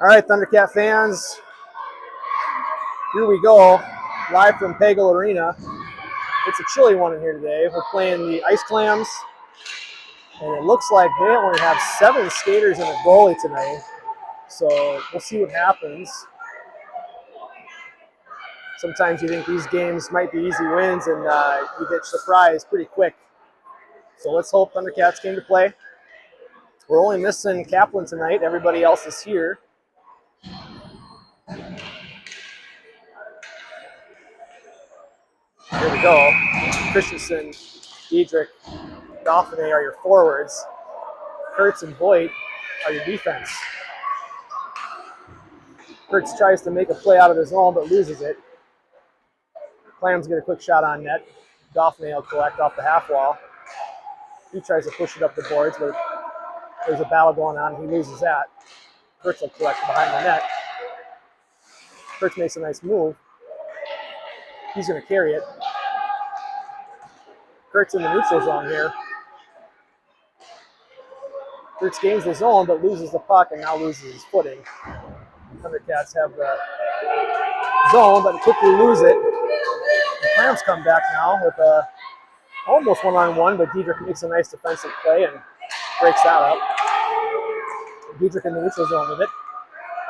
All right, Thundercat fans, here we go, live from Pagel Arena. It's a chilly one in here today. We're playing the Ice Clams, and it looks like they only have 7 skaters and a goalie tonight. So we'll see what happens. Sometimes you think these games might be easy wins, and you get surprised pretty quick. So let's hope Thundercats came to play. We're only missing Kaplan tonight. Everybody else is here. Here we go. Christensen, Diedrich, Dauphiné are your forwards. Kurtz and Voigt are your defense. Kurtz tries to make a play out of his own, but loses it. Clams get a quick shot on net. Dauphiné will collect off the half wall. He tries to push it up the boards, but there's a battle going on. He loses that. Kurtz will collect behind the net. Kurtz makes a nice move. He's going to carry it. Kurtz in the neutral zone here. Kurtz gains the zone, but loses the puck and now loses his footing. Thundercats have the zone, but quickly lose it. The Clams come back now with a almost one-on-one, but Diedrich makes a nice defensive play and breaks that up. Diedrich in the neutral zone with it.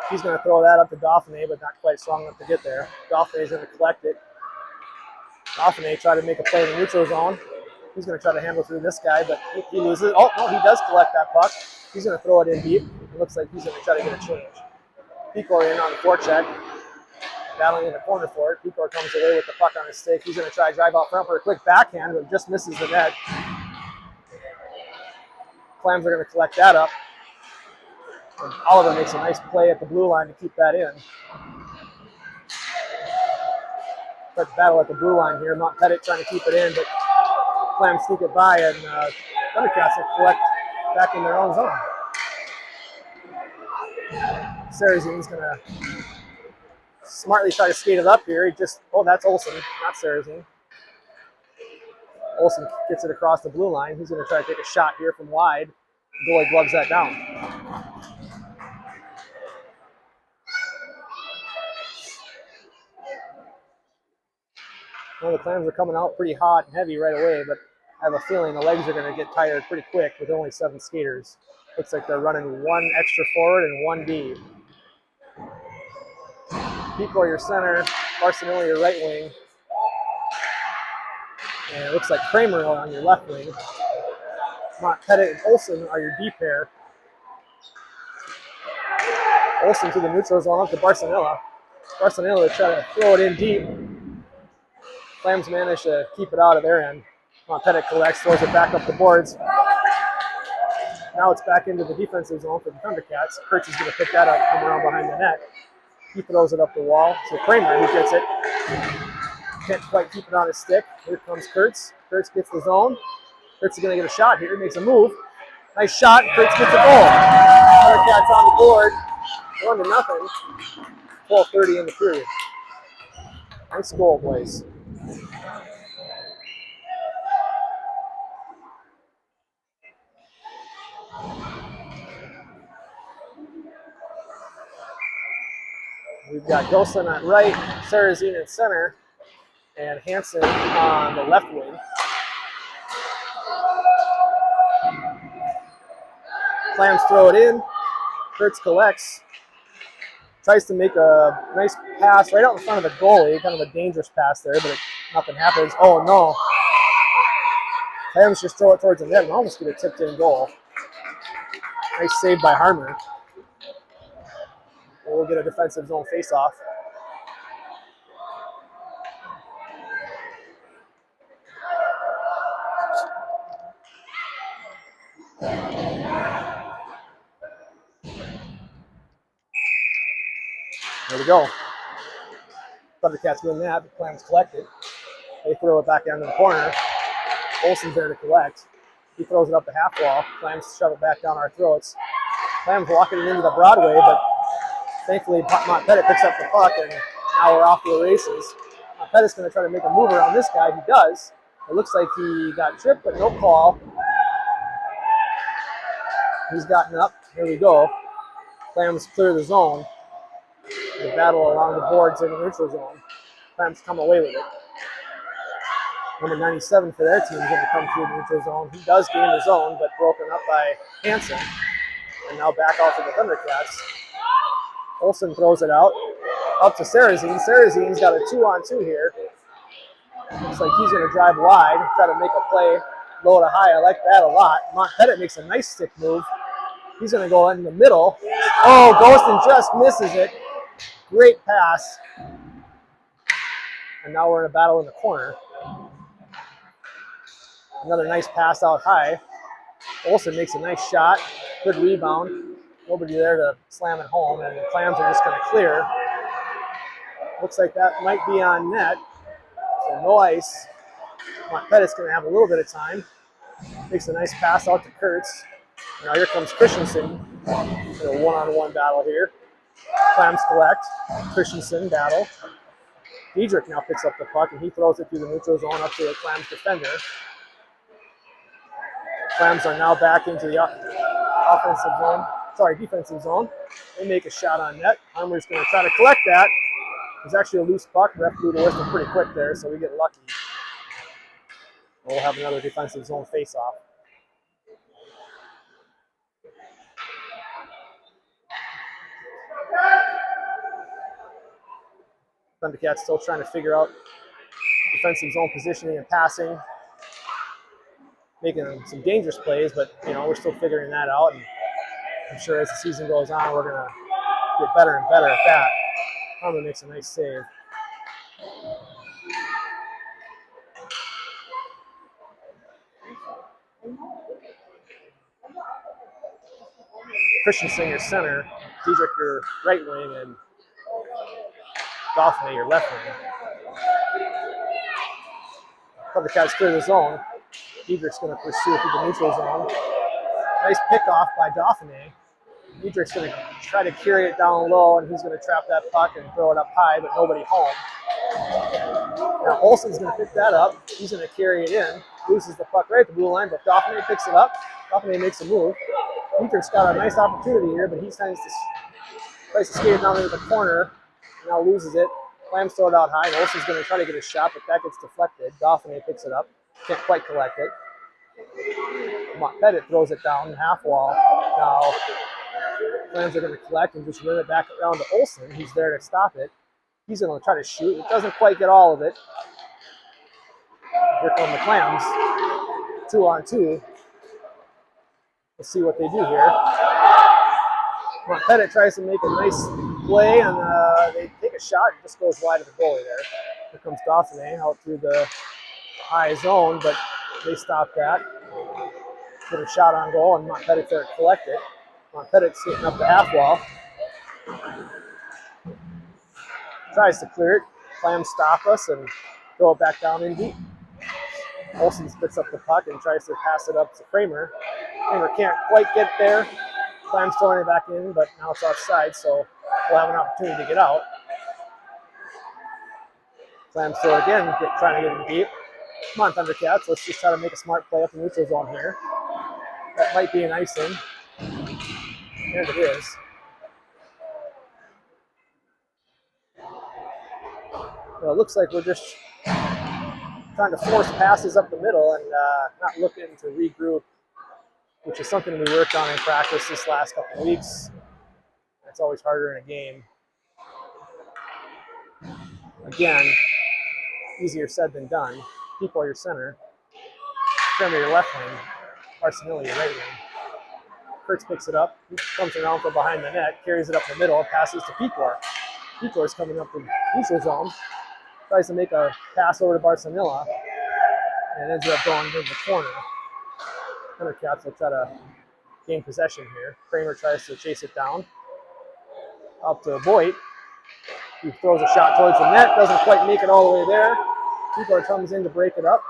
He's going to throw that up to Dauphiné, but not quite strong enough to get there. Dauphiné is going to collect it. Dauphiné tried to make a play in the neutral zone. He's going to try to handle through this guy, but he loses. Oh, no, he does collect that puck. He's going to throw it in deep. It looks like he's going to try to get a change. Picor in on the forecheck. Battling in the corner for it. Picor comes away with the puck on his stick. He's going to try to drive out front for a quick backhand, but just misses the net. Clams are going to collect that up. And Oliver makes a nice play at the blue line to keep that in. Quick battle at the blue line here. Montpettit trying to keep it in, but Clams sneak it by, and Thundercats will collect back in their own zone. Sarazin's going to smartly try to skate it up here. He just, oh, that's Olsen, not Sarazin. Olsen gets it across the blue line. He's going to try to take a shot here from wide. The goalie gloves that down. Well, the Clams are coming out pretty hot and heavy right away, but I have a feeling the legs are going to get tired pretty quick with only 7 skaters. Looks like they're running 1 extra forward and 1 D. Picor your center, Barcelona your right wing. And it looks like Kramer on your left wing. Montpettit and Olsen are your D pair. Olsen to the neutral zone up to Barcelona. Barcelona to try to throw it in deep. Clams manage to keep it out of their end. Montpettit collects, throws it back up the boards. Now it's back into the defensive zone for the Thundercats. Kurtz is going to pick that up, come around behind the net. He throws it up the wall. So Kramer, who gets it, can't quite keep it on his stick. Here comes Kurtz. Kurtz gets the zone. Kurtz is going to get a shot here. Makes a move. Nice shot. Kurtz gets a goal. Thundercats on the board. 1-0. 12:30 in the period. Nice goal, boys. We've got Golson at right, Sarazin at center, and Hansen on the left wing. Clams throw it in. Kurtz collects. Tries to make a nice pass right out in front of the goalie. Kind of a dangerous pass there, but nothing happens. Oh, no. Clams just throw it towards the net and almost get a tipped in goal. Nice save by Harmer. We'll get a defensive zone face-off. There we go. Thundercats win that. The Clams collect it. They throw it back down to the corner. Olsen's there to collect. He throws it up the half wall. Clams shove it back down our throats. Clams walking it into the Broadway, but thankfully Montpettit picks up the puck, and now we're off to the races. Montpettit's going to try to make a move around this guy. He does. It looks like he got tripped, but no call. He's gotten up. Here we go. Clams clear the zone. The battle along the boards in the neutral zone. Clams come away with it. Number 97 for their team is going to come through the neutral zone. He does gain the zone, but broken up by Hansen. And now back out to the Thundercats. Olsen throws it out. Up to Sarazine. Sarazine's got a 2-on-2 here. Looks like he's going to drive wide, try to make a play low to high. I like that a lot. Montpettit makes a nice stick move. He's going to go in the middle. Oh, Ghostin just misses it. Great pass. And now we're in a battle in the corner. Another nice pass out high. Olsen makes a nice shot. Good rebound. Nobody there to slam it home, and the Clams are just going to clear. Looks like that might be on net. So no ice. Montpettit's going to have a little bit of time. Makes a nice pass out to Kurtz. Now here comes Christensen in a one-on-one battle here. Clams collect. Christensen battle. Diedrich now picks up the puck, and he throws it through the neutral zone up to the Clams defender. Clams are now back into the defensive zone. They make a shot on net. Armour's going to try to collect that. There's actually a loose puck. Ref blew the whistle pretty quick there, so we get lucky. We'll have another defensive zone face-off. Thundercats still trying to figure out defensive zone positioning and passing. Making some dangerous plays, but we're still figuring that out. And I'm sure as the season goes on, we're gonna get better and better at that. Armour makes a nice save. Christensen, your center. Diedrich, your right wing, and Dauphin, your left wing. Thundercats clear the zone. Diedrich's going to pursue through the neutral zone. Nice pickoff by Dauphiné. Diedrich's going to try to carry it down low, and he's going to trap that puck and throw it up high, but nobody home. Now Olsen's going to pick that up. He's going to carry it in. Loses the puck right at the blue line, but Dauphiné picks it up. Dauphiné makes a move. Diedrich's got a nice opportunity here, but he tries to skate it down into the corner. Now loses it. Clams throw it out high, and Olsen's going to try to get a shot, but that gets deflected. Dauphiné picks it up. Can't quite collect it. Montpettit throws it down half wall. Now, Clams are going to collect and just run it back around to Olsen. He's there to stop it. He's going to try to shoot. It doesn't quite get all of it. Here come the Clams. 2-on-2. Let's see what they do here. Montpettit tries to make a nice play, and they take a shot. It just goes wide of the goalie there. Here comes Dauphiné out through the high zone, but they stop that. Get a shot on goal, and Montpettit's there to collect it. Montpettit's hitting up the half wall. Tries to clear it. Clams stop us and throw it back down in deep. Olsen splits up the puck and tries to pass it up to Kramer. Kramer can't quite get there. Clams throwing it back in, but now it's offside, so we'll have an opportunity to get out. Clams throw it again, trying to get it deep. Come on, Thundercats. Let's just try to make a smart play up the neutral zone here. That might be an icing. And it is. Well, it looks like we're just trying to force passes up the middle and not looking to regroup, which is something we worked on in practice this last couple of weeks. It's always harder in a game. Again, easier said than done. People are your center. Kramer your left wing. Arsenilli your right wing. Kurtz picks it up. He comes around from behind the net, carries it up the middle, passes to Pecor. Pecor's coming up the neutral zone. Tries to make a pass over to Barcelona, and ends up going into the corner. Thundercats will try to gain possession here. Kramer tries to chase it down. Up to Voigt. He throws a shot towards the net, doesn't quite make it all the way there. Pecor comes in to break it up.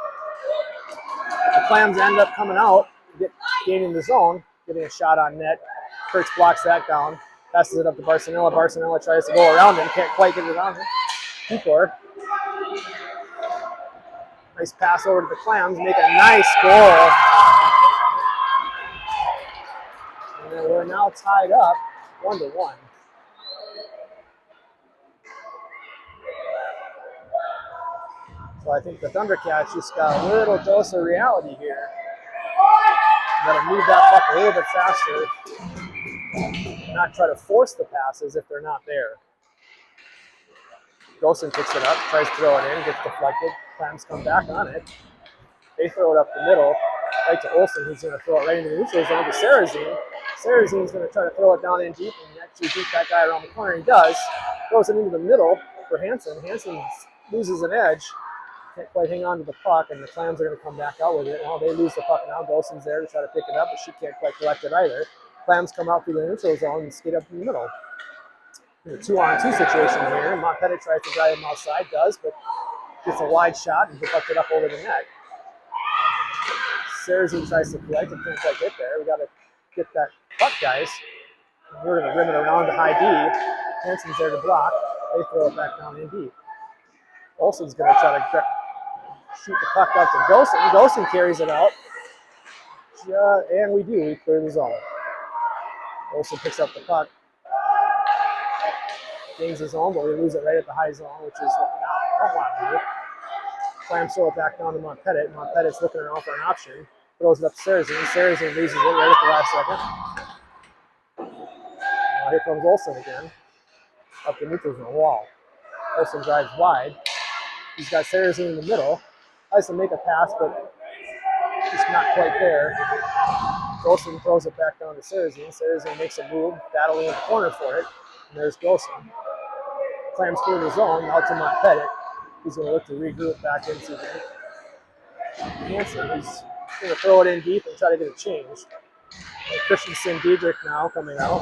The Clams end up coming out, gaining the zone, getting a shot on net. Kurtz blocks that down, passes it up to Barcelona. Barcelona tries to go around him, can't quite get it on him. Pecor. Nice pass over to the Clams, make a nice goal. And we're now tied up 1-1. So I think the Thundercats just got a little dose of reality here. Got to move that puck a little bit faster. Not try to force the passes if they're not there. Golson picks it up, tries to throw it in, gets deflected. Clams come back on it. They throw it up the middle, right to Olsen, who's going to throw it right into the neutral zone to Sarazine. Sarazine's going to try to throw it down in deep and actually beat that guy around the corner. He does. Throws it into the middle for Hansen. Hansen loses an edge. Can't quite hang on to the puck, and the Clams are going to come back out with it. Well, they lose the puck now. Golson's there to try to pick it up, but she can't quite collect it either. Clams come out through the neutral zone and skate up in the middle. There's a 2-on-2 situation here. Montpellier tries to drive him outside, does, but gets a wide shot and deflected up over the net. Sarazine tries to collect and can't quite get there. We got to get that puck, guys. We're going to rim it around to high D. Hansen's there to block. They throw it back down in deep. Olsen's going to try to shoot the puck out to Golson. Golson carries it out. And we do. We clear the zone. Olsen picks up the puck. Gains the zone, but we lose it right at the high zone, which is what we don't want to do. Clams throw it back down to Montpellier. Montpellier's looking around for an option. Throws it up to Sarazine. Sarazine loses it right at the last second. Now here comes Olsen again. Up the neutral zone wall. Olsen drives wide. He's got Sarazine in the middle. Tries to make a pass, but just not quite there. Golson throws it back down to Sarazine. Sarazine makes a move, battling in the corner for it. And there's Golson. Clams through the zone, out to Montpellier. He's going to look to regroup back into Hansen. He's going to throw it in deep and try to get a change. Christensen Diedrich now coming out.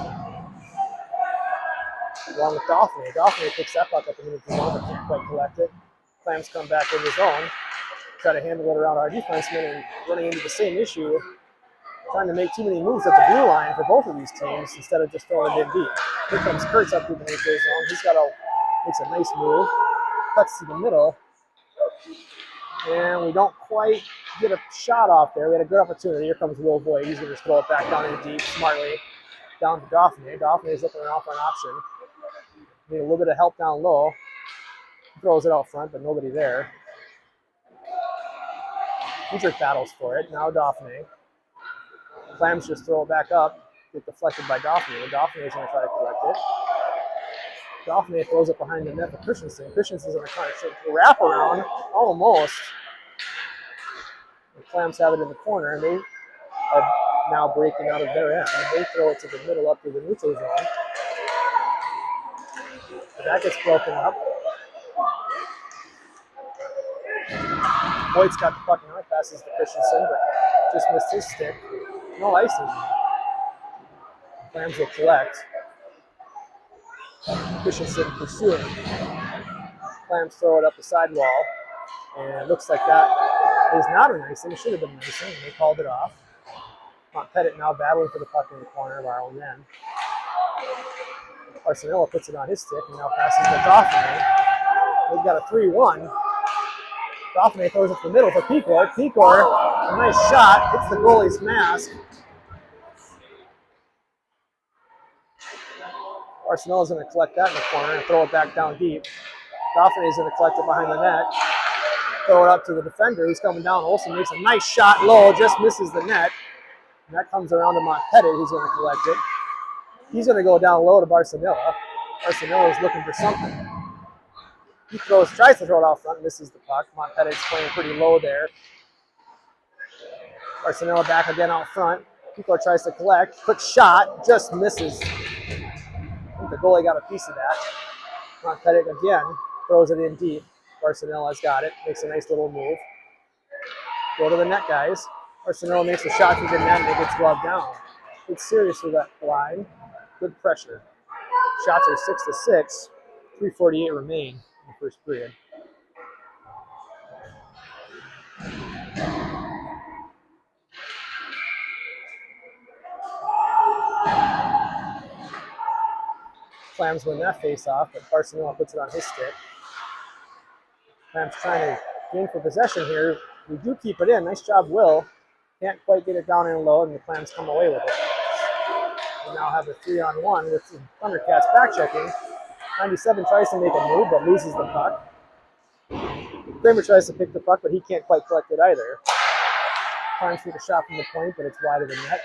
Along with Dauphin. Dauphin picks that puck up in the zone, but can't quite collect it. Clams come back in the zone. Try to handle it around our defenseman and running into the same issue. Trying to make too many moves at the blue line for both of these teams instead of just throwing it in deep. Here comes Kurtz up through the neutral zone. He's got makes a nice move. Cuts to the middle. And we don't quite get a shot off there. We had a good opportunity. Here comes Will Boyd. He's going to just throw it back down in deep smartly. Down to Dauphin. Dauphin is looking around for an option. Need a little bit of help down low. He throws it out front, but nobody there. Diedrich battles for it. Now Dauphin. Clams just throw it back up. Get deflected by Dauphin. Dauphin is going to try to collect it. Dauphin throws it behind the net for Christensen. Christensen's going to try to wrap around, almost. The Clams have it in the corner, and they are now breaking out of their end. They throw it to the middle up to the neutral zone. But that gets broken up. Boyd's got the puck now. It passes to Christensen, but just missed his stick. No icing. Clams will collect. Christensen pursuing. Clams throw it up the sidewall. And it looks like that is not an icing. It should have been an icing, and they called it off. Montpellier now battling for the puck in the corner of our own end. Arsenella puts it on his stick and now passes to Dauphin. We've got a 3-1. Dauphin throws it to the middle for Picor. Picor, a nice shot, hits the goalie's mask. Arsenella's going to collect that in the corner and throw it back down deep. Dauphin is going to collect it behind the net. Throw it up to the defender who's coming down. Olsen makes a nice shot low, just misses the net. And that comes around to Montpellier, who's going to collect it. He's going to go down low to Barcelona. Barcelona is looking for something. He tries to throw it out front, misses the puck. Montpellier's playing pretty low there. Barcelona back again out front. Pico tries to collect. Quick shot, just misses. I think the goalie got a piece of that. Montpellier again throws it in deep. Barcelona's got it. Makes a nice little move. Go to the net, guys. Barcelona makes a shot through the net and it gets gloved down. It's serious with that line. Good pressure. Shots are 6-6. 3:48 remain in the first period. Clams win that face-off, but Barcelona puts it on his stick. Clams trying to gain for possession here. We do keep it in. Nice job, Will. Can't quite get it down and low, and the Clams come away with it. We now have a 3-on-1 with the Thundercats back checking. 97 tries to make a move, but loses the puck. Kramer tries to pick the puck, but he can't quite collect it either. Trying to take a shot from the point, but it's wide of the net.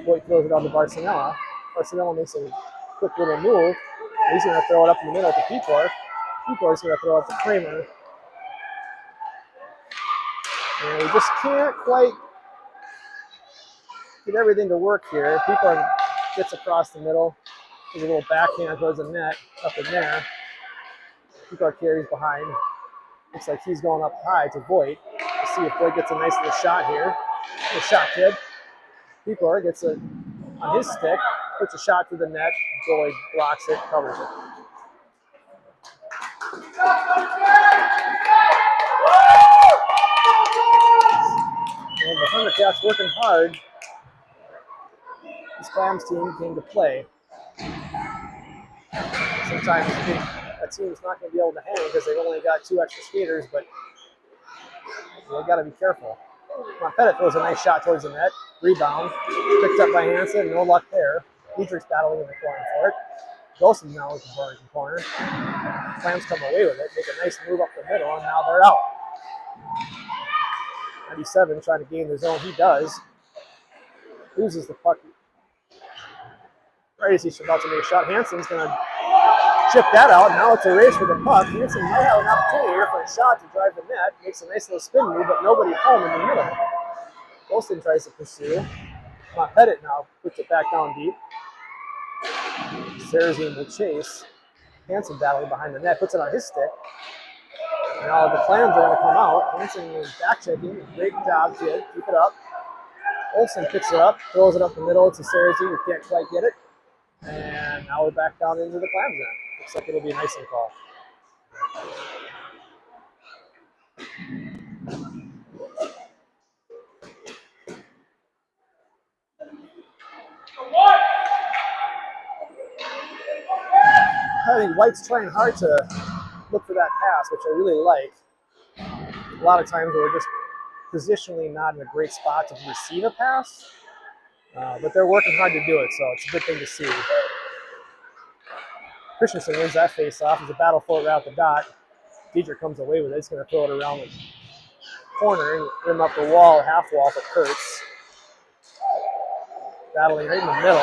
Voigt throws it on to Barcinella. Barcinella makes a quick little move. He's going to throw it up in the middle to Pepor. Pepor's going to throw it to Kramer. And we just can't quite get everything to work here. Pepor gets across the middle. There's a little backhand towards the net up in there. Pepor carries behind. Looks like he's going up high to Voigt. Let's see if Voigt gets a nice little shot here. Good shot, kid. Pepor gets it on his stick, puts a shot to the net. Goalie blocks it, covers it. And the Thundercats working hard. This Clams team came to play. Sometimes you think a team's not going to be able to hang because they've only got 2 extra skaters, but they've got to be careful. Pettit throws a nice shot towards the net. Rebound. Picked up by Hansen. No luck there. Dietrich's battling in the corner for it. Golson now looking for it in the corner. Clams come away with it. Make a nice move up the middle, and now they're out. 97 trying to gain the zone. He does. Loses the puck. Right as he's about to make a shot, Hansen's going to chip that out. Now it's a race for the puck. Hansen might have an opportunity here for a shot to drive the net. Makes a nice little spin move, but nobody home in the middle. Golson tries to pursue. Pettit now puts it back down deep. Sarazine will chase. Hansen battling behind the net, puts it on his stick. Now the Clams are going to come out. Hansen is back checking. Great job, kid. Keep it up. Olsen picks it up, throws it up the middle. It's a Sarazine who can't quite get it. And now we're back down into the Clams end. Looks like it'll be an icing call. I think White's trying hard to look for that pass, which I really like. A lot of times we're just positionally not in a great spot to receive a pass, but they're working hard to do it, so it's a good thing to see. Christensen wins that face-off. There's a battle for it right out the dot. Dietrich comes away with it. He's going to throw it around the corner and rim up the wall, half wall for Kurtz. Battling right in the middle.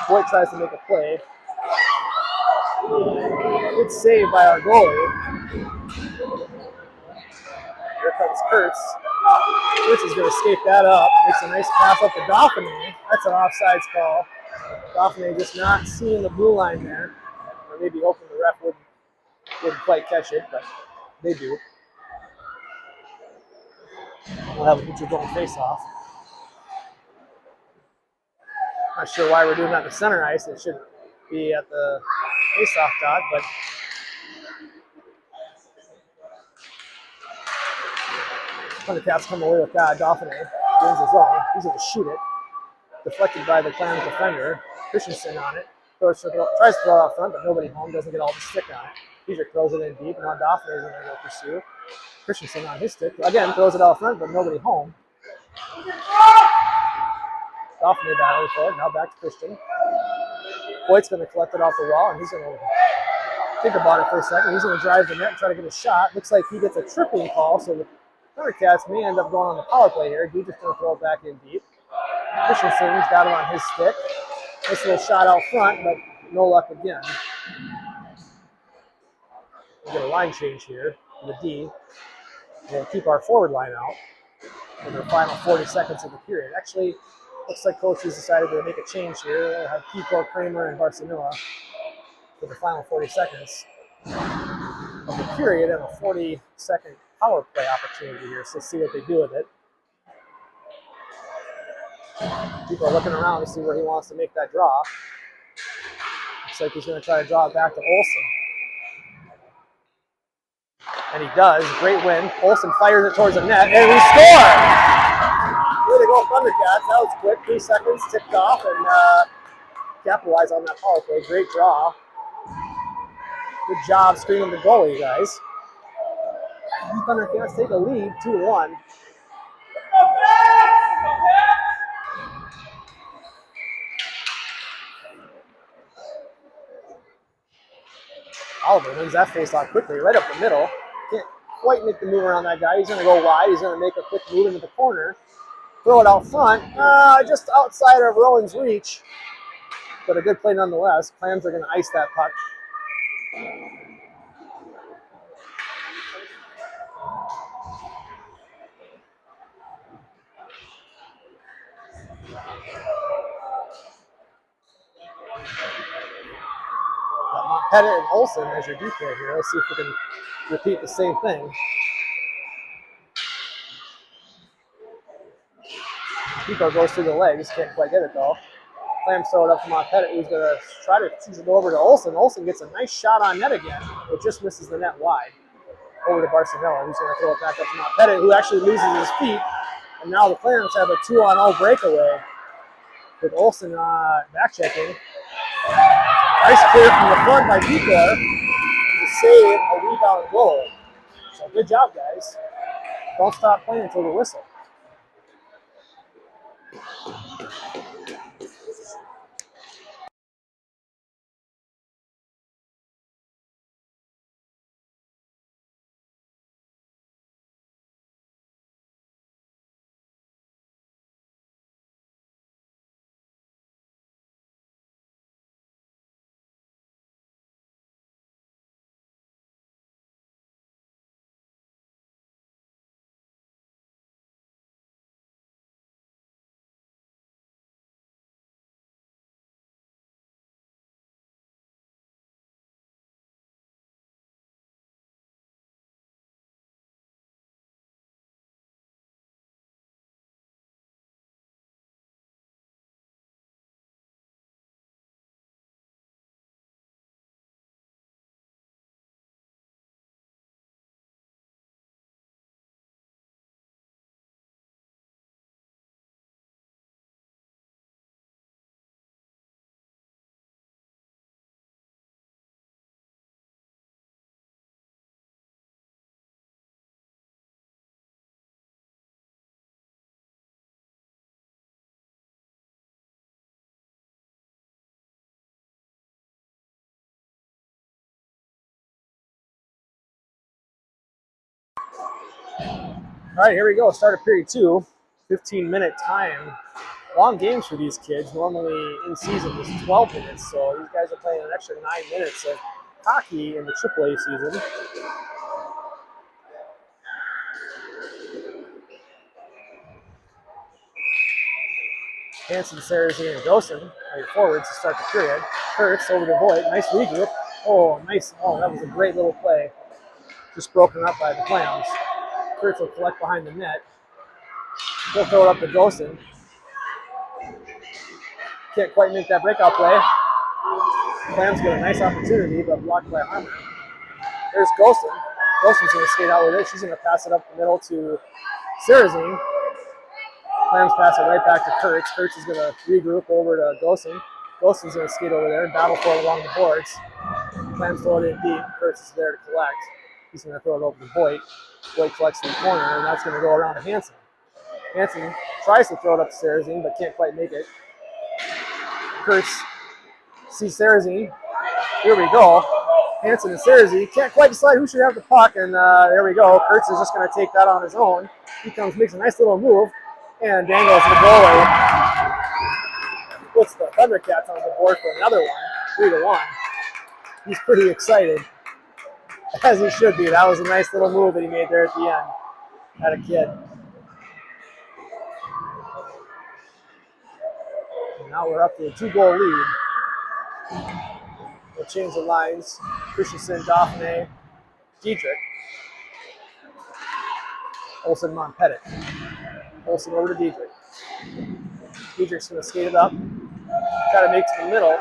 Voigt tries to make a play. Good save by our goalie. Here comes Kurtz. Kurtz is going to skate that up. Makes a nice pass up to Dauphiné. That's an offsides call. Dauphiné just not seeing the blue line there. Or maybe hoping the ref wouldn't quite catch it, but they do. We'll have a neutral zone face-off. Not sure why we're doing that in the center ice. It should be at the face-off dot, but Thundercats come away with that. Dauphiné wins his own. He's going to shoot it. Deflected by the Clams defender. Christensen on it. Tries to throw it out front, but nobody home. Doesn't get all the stick on it. Dietrich throws it in deep. Now Dauphiné is going to go pursue. Christensen on his stick. Again, throws it out front, but nobody home. Dauphiné battling for it. Now back to Christian. Voigt's going to collect it off the wall, and he's going to think about it for a second. He's going to drive the net and try to get a shot. Looks like he gets a tripping call, so the Thundercats may end up going on the power play here. Dietrich's going to throw it back in deep. Christensen's got it on his stick. Nice little shot out front, but no luck again. We'll get a line change here in the D. We'll keep our forward line out in the final 40 seconds of the period. Actually, looks like Coach has decided to make a change here. We'll have Pepor, Kramer, and Barcinella for the final 40 seconds of the period and a 40-second power play opportunity here. So let's see what they do with it. People are looking around to see where he wants to make that draw. Looks like he's going to try to draw it back to Olsen. And he does. Great win. Olsen fires it towards the net, and we score! Way to go, Thundercats. That was quick. 3 seconds, tipped off, and capitalize on that power play. Great draw. Good job screening the goalie, guys. Thundercats take a lead, 2-1. Oliver wins that face-off quickly, right up the middle. Can't quite make the move around that guy. He's going to go wide. He's going to make a quick move into the corner. Throw it out front. Just outside of Rowan's reach. But a good play nonetheless. Clams are going to ice that puck. Pettit and Olsen as your deep pair here. Let's see if we can repeat the same thing. Pico goes through the legs. Can't quite get it though. Clams throw it up to Pettit, who's going to try to choose it over to Olsen. Olsen gets a nice shot on net again, but just misses the net wide. Over to Barcelona, who's going to throw it back up to Pettit, who actually loses his feet. And now the Clams have a 2-on-0 breakaway with Olsen back checking. Nice clear from the front by Pico to save a rebound goal. So good job, guys. Don't stop playing until the whistle. All right, here we go. Start of period 2. 15-minute time. Long games for these kids. Normally in season is 12 minutes, so these guys are playing an extra 9 minutes of hockey in the AAA season. Hansen, Sarrazin, and Gosen are your forwards to start the period. Kurtz over to Voigt. Nice regroup. Oh, nice. Oh, that was a great little play. Just broken up by the Clams. Kurtz will collect behind the net. He'll throw it up to Gosen. Can't quite make that breakout play. Clams get a nice opportunity, but blocked by Harmon. There's Gosen. Gosen's going to skate out with it. She's going to pass it up the middle to Sarrazin. Clams pass it right back to Kurtz. Kurtz is going to regroup over to Gosen. Gosen's going to skate over there and battle for it along the boards. Clams throw it in deep. Kurtz is there to collect. He's going to throw it over to Voigt. Voigt collects in the corner, and that's going to go around to Hansen. Hansen tries to throw it up to Sarrazin, but can't quite make it. Kurtz sees Sarrazin. Here we go. Hansen and Sarrazin can't quite decide who should have the puck, and there we go. Kurtz is just going to take that on his own. He makes a nice little move, and dangles the goalie. Puts the Thundercats on the board for another one, 3-1. He's pretty excited, as he should be. That was a nice little move that he made there at the end. Had a kid. And now we're up to a 2-goal lead. We'll change the lines. Christensen, Daphne, Diedrich. Olsen, Pettit. Olsen over to Diedrich. Diedrich's going to skate it up. Try to make it to the middle.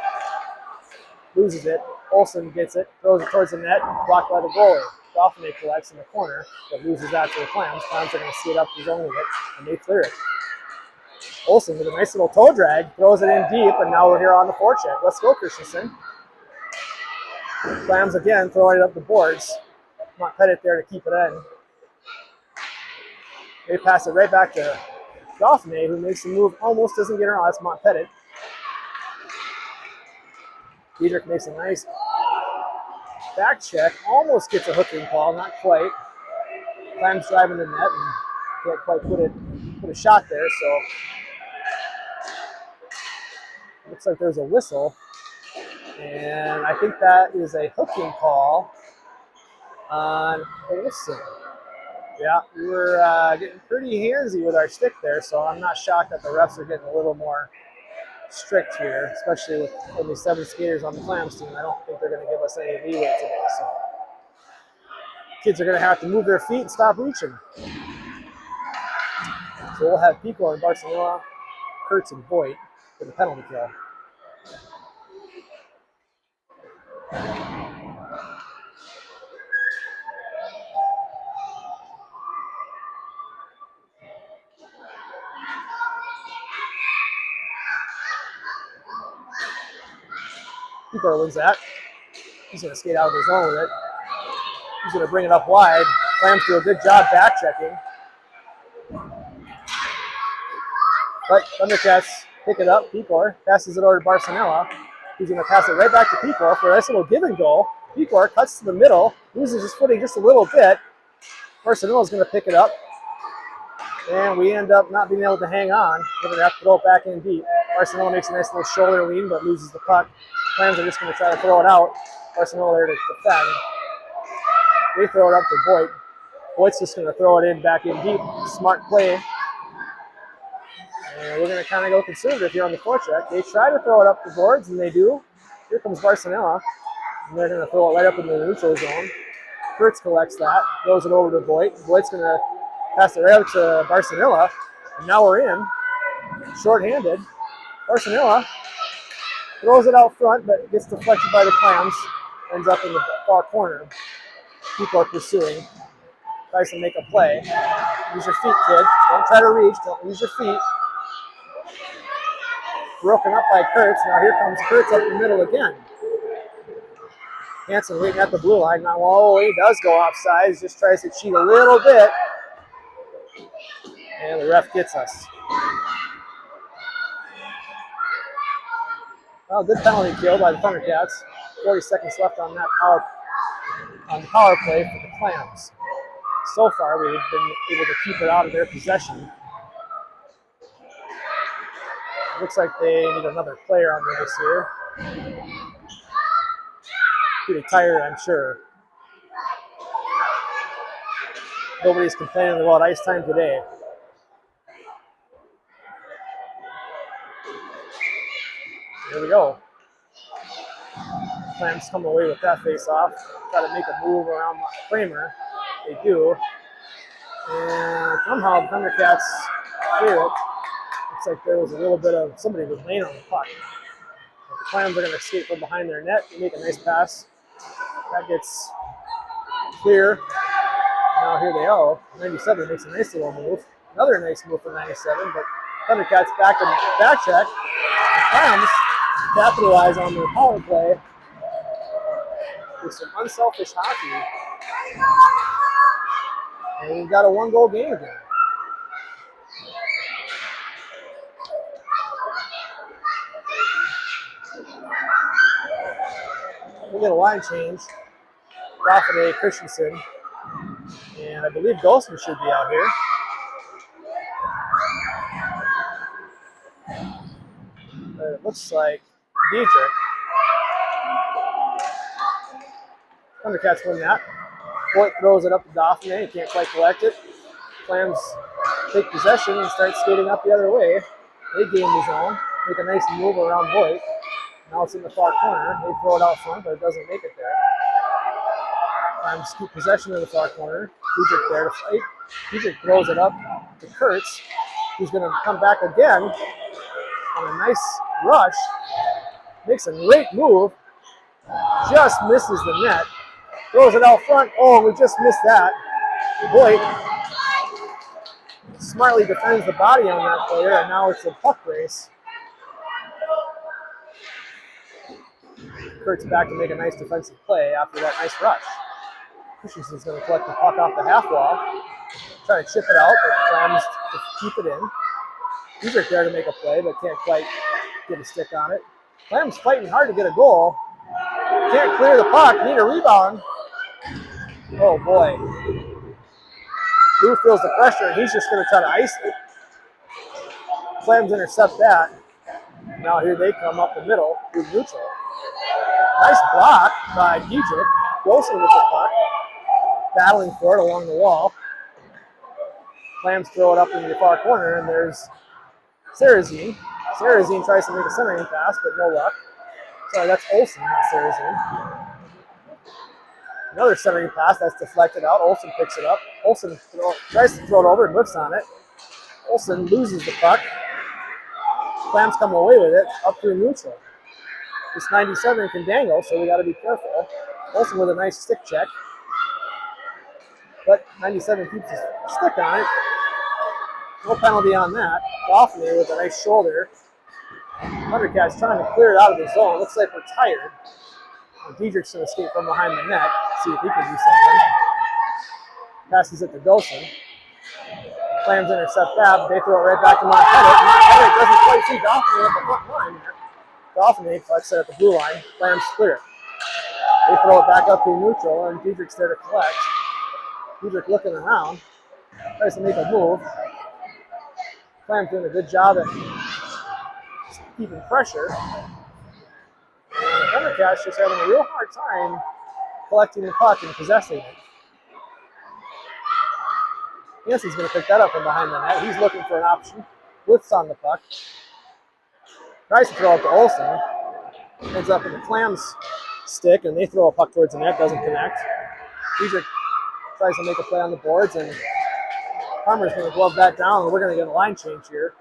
Loses it. Olsen gets it. Throws it towards the net. Blocked by the goalie. Daphne collects in the corner, but loses that to the Clams. Clams are going to skate up his own with it, and they clear it. Olsen with a nice little toe drag. Throws it in deep, and now we're here on the forecheck. Let's go, Christensen. Clams again throwing it up the boards. Pettit there to keep it in. They pass it right back to Daphne, who makes the move, almost doesn't get her on. That's Pettit. Diedrich makes a nice back check, almost gets a hooking call, not quite. Clams driving the net and can't quite put a shot there, so looks like there's a whistle. And I think that is a hooking call on Olsen. Yeah, we were getting pretty handsy with our stick there, so I'm not shocked that the refs are getting a little more strict here, especially with only 7 skaters on the Clams team. I don't think they're going to give us any leeway today, so kids are going to have to move their feet and stop reaching. So we'll have Pico and Barcelona, Kurtz and Voigt for the penalty kill. Pico wins that. He's going to skate out of his own with it. He's going to bring it up wide. Clams do a good job back checking. But Thundercats pick it up. Picor passes it over to Barcelona. He's going to pass it right back to Picor for a nice little give and go. Picor cuts to the middle, loses his footing just a little bit. Barcelona is going to pick it up. And we end up not being able to hang on. We're going to have to throw it back in deep. Barcelona makes a nice little shoulder lean, but loses the puck. Clams are just going to try to throw it out. Barcelona there to defend. They throw it up to Voigt. Voigt's just going to throw it in back in deep. Smart play. And we're going to kind of go conservative here on the forecheck. They try to throw it up the boards, and they do. Here comes Barcelona. And they're going to throw it right up into the neutral zone. Kurtz collects that, throws it over to Voigt. Voigt's going to pass it right out to Barcelona. And now we're in. Short-handed. Barcelona throws it out front, but gets deflected by the Clams. Ends up in the far corner. People are pursuing. Tries to make a play. Use your feet, kid. Don't try to reach. Don't use your feet. Broken up by Kurtz. Now here comes Kurtz up the middle again. Hansen waiting at the blue line. Now, oh, he does go offside. He just tries to cheat a little bit. And the ref gets us. Well, good penalty kill by the Thundercats. 40 seconds left on that power play for the Clams. So far, we've been able to keep it out of their possession. Looks like they need another player on the ice here. Pretty tired, I'm sure. Nobody's complaining about ice time today. Here we go. Clams come away with that face-off. Try to make a move around Kramer. They do. And somehow the Thundercats clear it. Looks like there was a little bit of somebody was laying on the puck. But the Clams are going to skate from behind their net and make a nice pass. That gets clear. Now here they go. 97 makes a nice little move. Another nice move for 97, but Thundercats back in back check. The Clams capitalize on their power play with some unselfish hockey. And we've got a 1-goal game again. We get a line change. Raffaele Christensen. And I believe Golson should be out here. But it looks like Diedrich. Thundercats win that. Voigt throws it up to Dauphin. He can't quite collect it. Clams take possession and start skating up the other way. They gain the zone. Make a nice move around Voigt. Now it's in the far corner. They throw it out front, but it doesn't make it there. Clams keep possession of the far corner. Diedrich there to fight. Diedrich throws it up to Kurtz, who's going to come back again on a nice rush. Makes a great move. Just misses the net. Throws it out front. Oh, we just missed that. Voigt smartly defends the body on that player, and now it's a puck race. Kurtz back to make a nice defensive play after that nice rush. Christensen's going to collect the puck off the half wall. Try to chip it out, but the Clams to keep it in. Diedrich there to make a play, but can't quite get a stick on it. Clams fighting hard to get a goal. Can't clear the puck. Need a rebound. Oh boy. Lou feels the pressure, and he's just going to try to ice it. Clams intercept that. Now here they come up the middle through neutral. Nice block by Diedrich. Wilson with the puck. Battling for it along the wall. Clams throw it up into the far corner, and there's Sarazine. Sarazine tries to make a centering pass, but no luck. Sorry, that's Olsen, not Sarazine. Another centering pass that's deflected out. Olsen picks it up. Olsen tries to throw it over and whips on it. Olsen loses the puck. Clams come away with it up through neutral. This 97 can dangle, so we got to be careful. Olsen with a nice stick check. But 97 keeps his stick on it. No penalty on that. Goffney with a nice shoulder. Thundercats trying to clear it out of the zone. Looks like we're tired. Diedrich's going to escape from behind the net. See if he can do something. Passes it to Dolson. Clams intercept that, but they throw it right back to Montpellier. Montpellier doesn't quite see Goffney at the front line here. Goffney collects it at the blue line. Clams clear it. They throw it back up to neutral, and Diedrich's there to collect. Diedrich looking around. Tries to make a move. Clams doing a good job at keeping pressure. And Thundercats just having a real hard time collecting the puck and possessing it. Hansen's going to pick that up from behind the net. He's looking for an option. Whiffs on the puck. Tries to throw it to Olsen. Ends up in the Clams stick, and they throw a puck towards the net. Doesn't connect. Diedrich tries to make a play on the boards, and Farmer's going to glove that down, and we're going to get a line change here.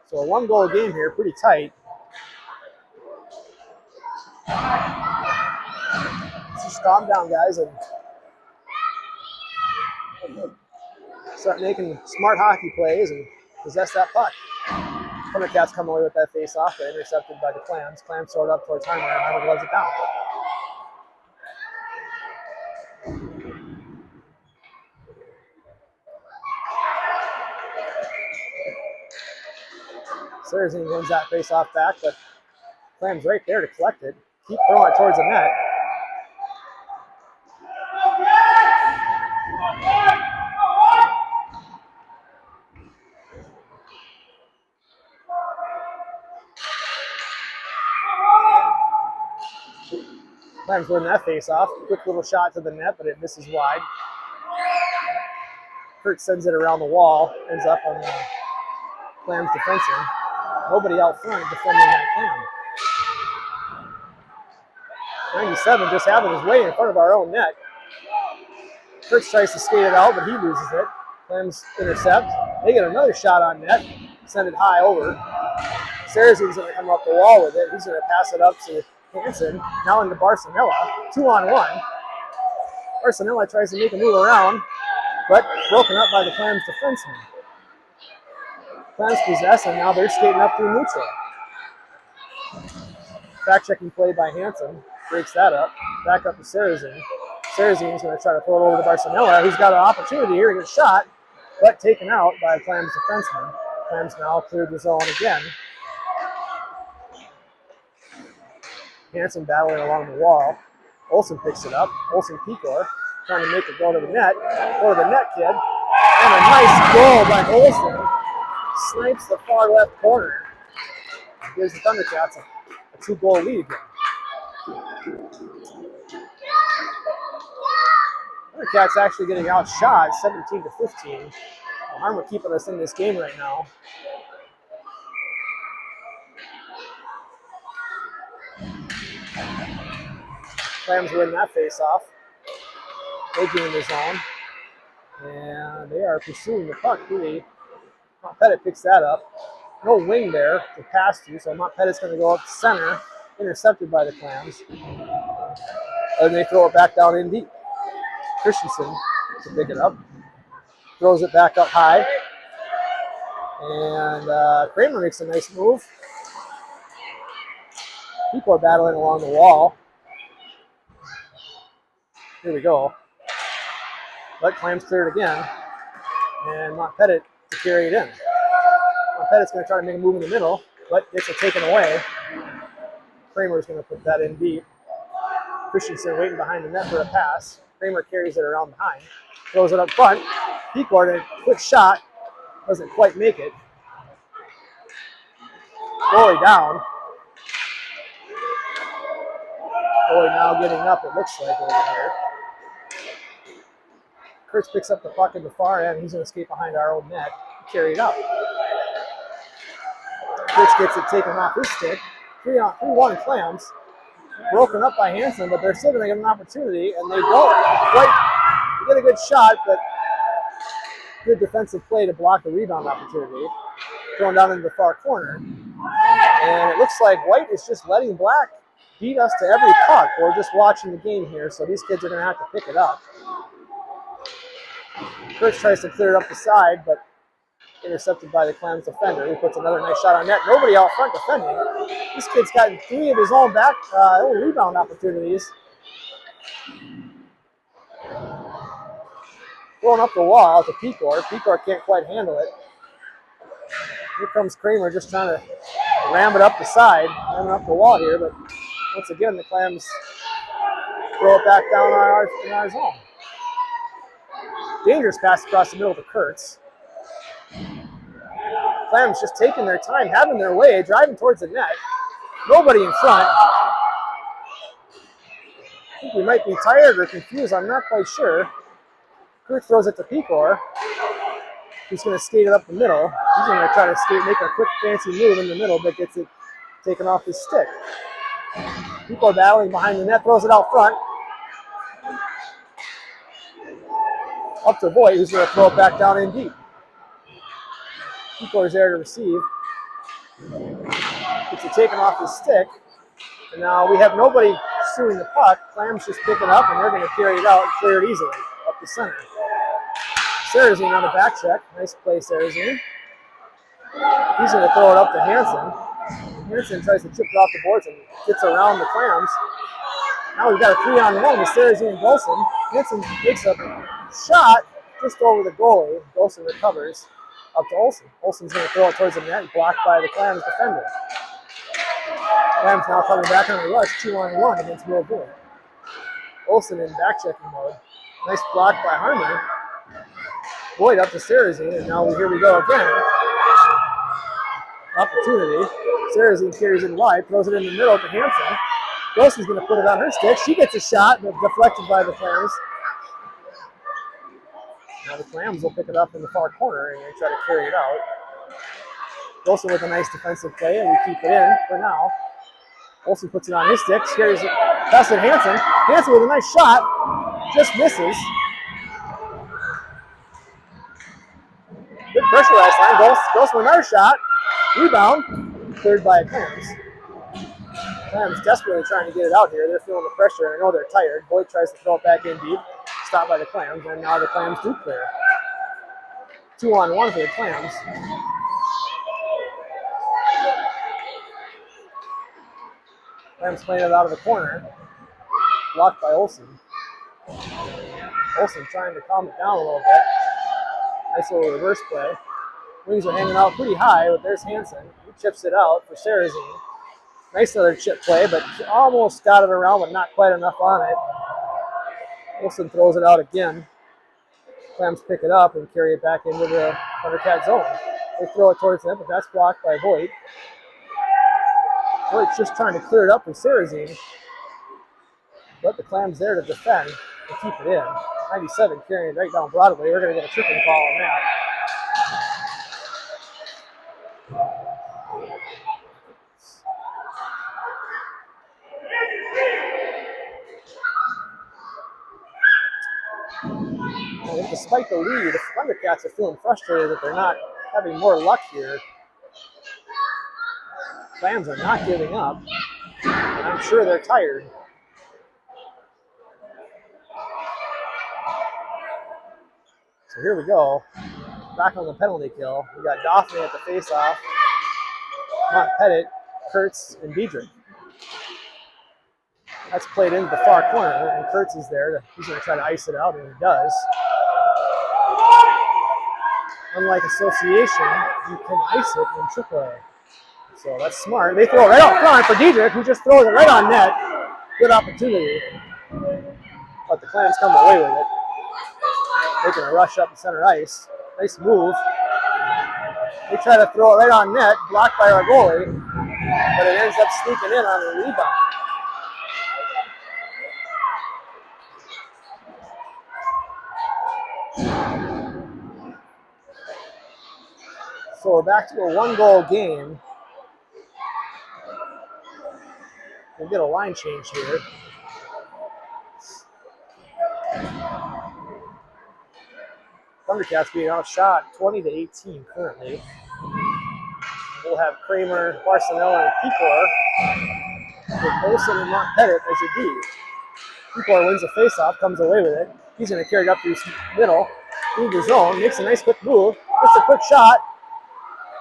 So a one-goal game here, pretty tight. Just calm down, guys, and start making smart hockey plays and possess that puck. Thundercats come away with that face-off, but intercepted by the Clams. Clams throw it up towards Heimer, and Heimer gloves it down. Sarazine wins that face-off back, but Clams right there to collect it. Keep throwing it towards the net. Clams win that face-off. Quick little shot to the net, but it misses wide. Kurt sends it around the wall, ends up on the Clams defenseman. Nobody out front defending that Clam. 97 just having his way in front of our own net. Kurtz tries to skate it out, but he loses it. Clams intercept. They get another shot on net. Send it high over. Sarazin's going to come up the wall with it. He's going to pass it up to Hansen. Now into Barcelona. 2-on-1. Barcelona tries to make a move around, but broken up by the Clams defenseman. Clams possess, and now they're skating up through neutral. Back-checking play by Hansen. Breaks that up. Back up to Sarazin. Sarazin's going to try to throw it over to Barcelona, who's got an opportunity here to get a shot, but taken out by a Clams defenseman. Clams now cleared the zone again. Hansen battling along the wall. Olsen picks it up. Olsen Pecor trying to make it go to the net. Go to the net, kid. And a nice goal by Olsen. Snipes the far left corner. Gives the Thundercats a 2-goal lead again. Thundercats actually getting outshot 17-15. Harmer keeping us in this game right now. Clams win that face-off. They get in the zone. And they are pursuing the puck, really. Montpellier picks that up. No wing there to pass to, so Montpellier's going to go up center, intercepted by the Clams. And they throw it back down in deep. Christensen to pick it up. Throws it back up high. And Kramer makes a nice move. People are battling along the wall. Here we go. But Clams cleared again. And Montpettit to carry it in. Montpettit's going to try to make a move in the middle, but gets it taken away. Kramer's going to put that in deep. Christensen waiting behind the net for a pass. Kramer carries it around behind. Throws it up front. Pecor, a quick shot. Doesn't quite make it. Goalie down. Goalie now getting up, it looks like, over here. Kurtz picks up the puck in the far end. He's going to skate behind our own net. Carry it out. Kurtz gets it taken off his stick. 3-1 Clams. Broken up by Hansen, but they're still going to get an opportunity, and they don't quite get a good shot, but good defensive play to block the rebound opportunity. Thrown down into the far corner. And it looks like White is just letting Black beat us to every puck. We're just watching the game here, so these kids are going to have to pick it up. Kurtz tries to clear it up the side, but intercepted by the Clams defender, who puts another nice shot on net. Nobody out front defending. This kid's gotten 3 of his own rebound opportunities. Throwing up the wall to Pecor. Pecor can't quite handle it. Here comes Kramer just trying to ram it up the side, ramming up the wall here, but once again the Clams throw it back down in our zone. Dangerous pass across the middle to Kurtz. Clams just taking their time, having their way, driving towards the net. Nobody in front. I think we might be tired or confused, I'm not quite sure. Kurtz throws it to Pecor. He's going to skate it up the middle. He's going to try to make a quick fancy move in the middle, but gets it taken off his stick. Pecor battling behind the net, throws it out front. Up to Voigt, who's going to throw it back down in deep. Pecor's there to receive. Gets it taken off his stick. And now we have nobody pursuing the puck. Clams just pick it up, and they're going to carry it out and clear it easily up the center. Sarazine on the back check. Nice play, Sarazine. He's going to throw it up to Hansen. Hansen tries to chip it off the boards and gets around the Clams. Now we've got a 3-on-1 with Sarazine and Golson. Hansen makes a shot just over the goalie. Golson recovers up to Olsen. Olsen's going to throw it towards the net, blocked by the Clams defender. Clams now coming back on the rush, 2-on-1 against Will Voigt. Olsen in back-checking mode. Nice block by Harmon. Voigt up to Sarazine, and now here we go again. Opportunity. Sarazine carries it wide, throws it in the middle to Hansen. Golson's going to put it on her stick. She gets a shot, but deflected by the Clams. Now the Clams will pick it up in the far corner and they try to carry it out. Golson with a nice defensive play, and we keep it in for now. Olsen puts it on his stick, carries it past it Hansen. Hansen with a nice shot, just misses. Good pressure last time. Golson with another shot. Rebound, cleared by Clams. Clams desperately trying to get it out here. They're feeling the pressure. I know they're tired. Voigt tries to throw it back in deep. Stopped by the Clams, and now the Clams do clear. 2-on-1 for the Clams. Clams playing it out of the corner. Blocked by Olsen. Olsen trying to calm it down a little bit. Nice little reverse play. Wings are hanging out pretty high, but there's Hansen. He chips it out for Sarazine. Nice other chip play, but almost got it around, but not quite enough on it. Olsen throws it out again. Clams pick it up and carry it back into the Thundercat zone. They throw it towards them, but that's blocked by Voigt. Voigt's just trying to clear it up with Sarazine. But the Clams there to defend and keep it in. 97 carrying it right down Broadway. We're going to get a tripping call on that. And despite the lead, the Thundercats are feeling frustrated that they're not having more luck here. Clams are not giving up. And I'm sure they're tired. So here we go. Back on the penalty kill. We got Daphne at the face-off. Montpettit, Kurtz, and Diedrich. That's played into the far corner, and Kurtz is there. He's going to try to ice it out, and he does. unlike association, you can ice it in AAA. So that's smart. They throw it right out front for Diedrich, who just throws it right on net. Good opportunity. But the Clams come away with it. Making a rush up the center ice. Nice move. They try to throw it right on net, blocked by our goalie, but it ends up sneaking in on a rebound. So we're back to a 1-goal game. We'll get a line change here. Thundercats being outshot 20-18 currently. We'll have Kramer, Barcelona, and Picor with Olsen and Montpettit as your D. Picor wins the faceoff, comes away with it. He's going to carry it up through middle, through the zone, makes a nice quick move, just a quick shot,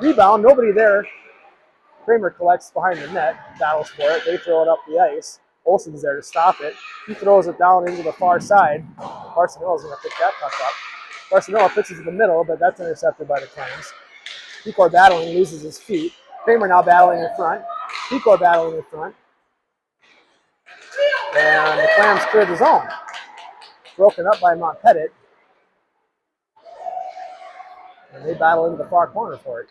rebound, nobody there. Kramer collects behind the net, battles for it. They throw it up the ice. Olsen's there to stop it. He throws it down into the far side. Barcelona's going to pick that puck up. Barcelona puts it to the middle, but that's intercepted by the Clams. Picor battling, loses his feet. Kramer now battling in front. Picor battling in front. And the Clams clear the zone. Broken up by Montpettit. And they battle into the far corner for it.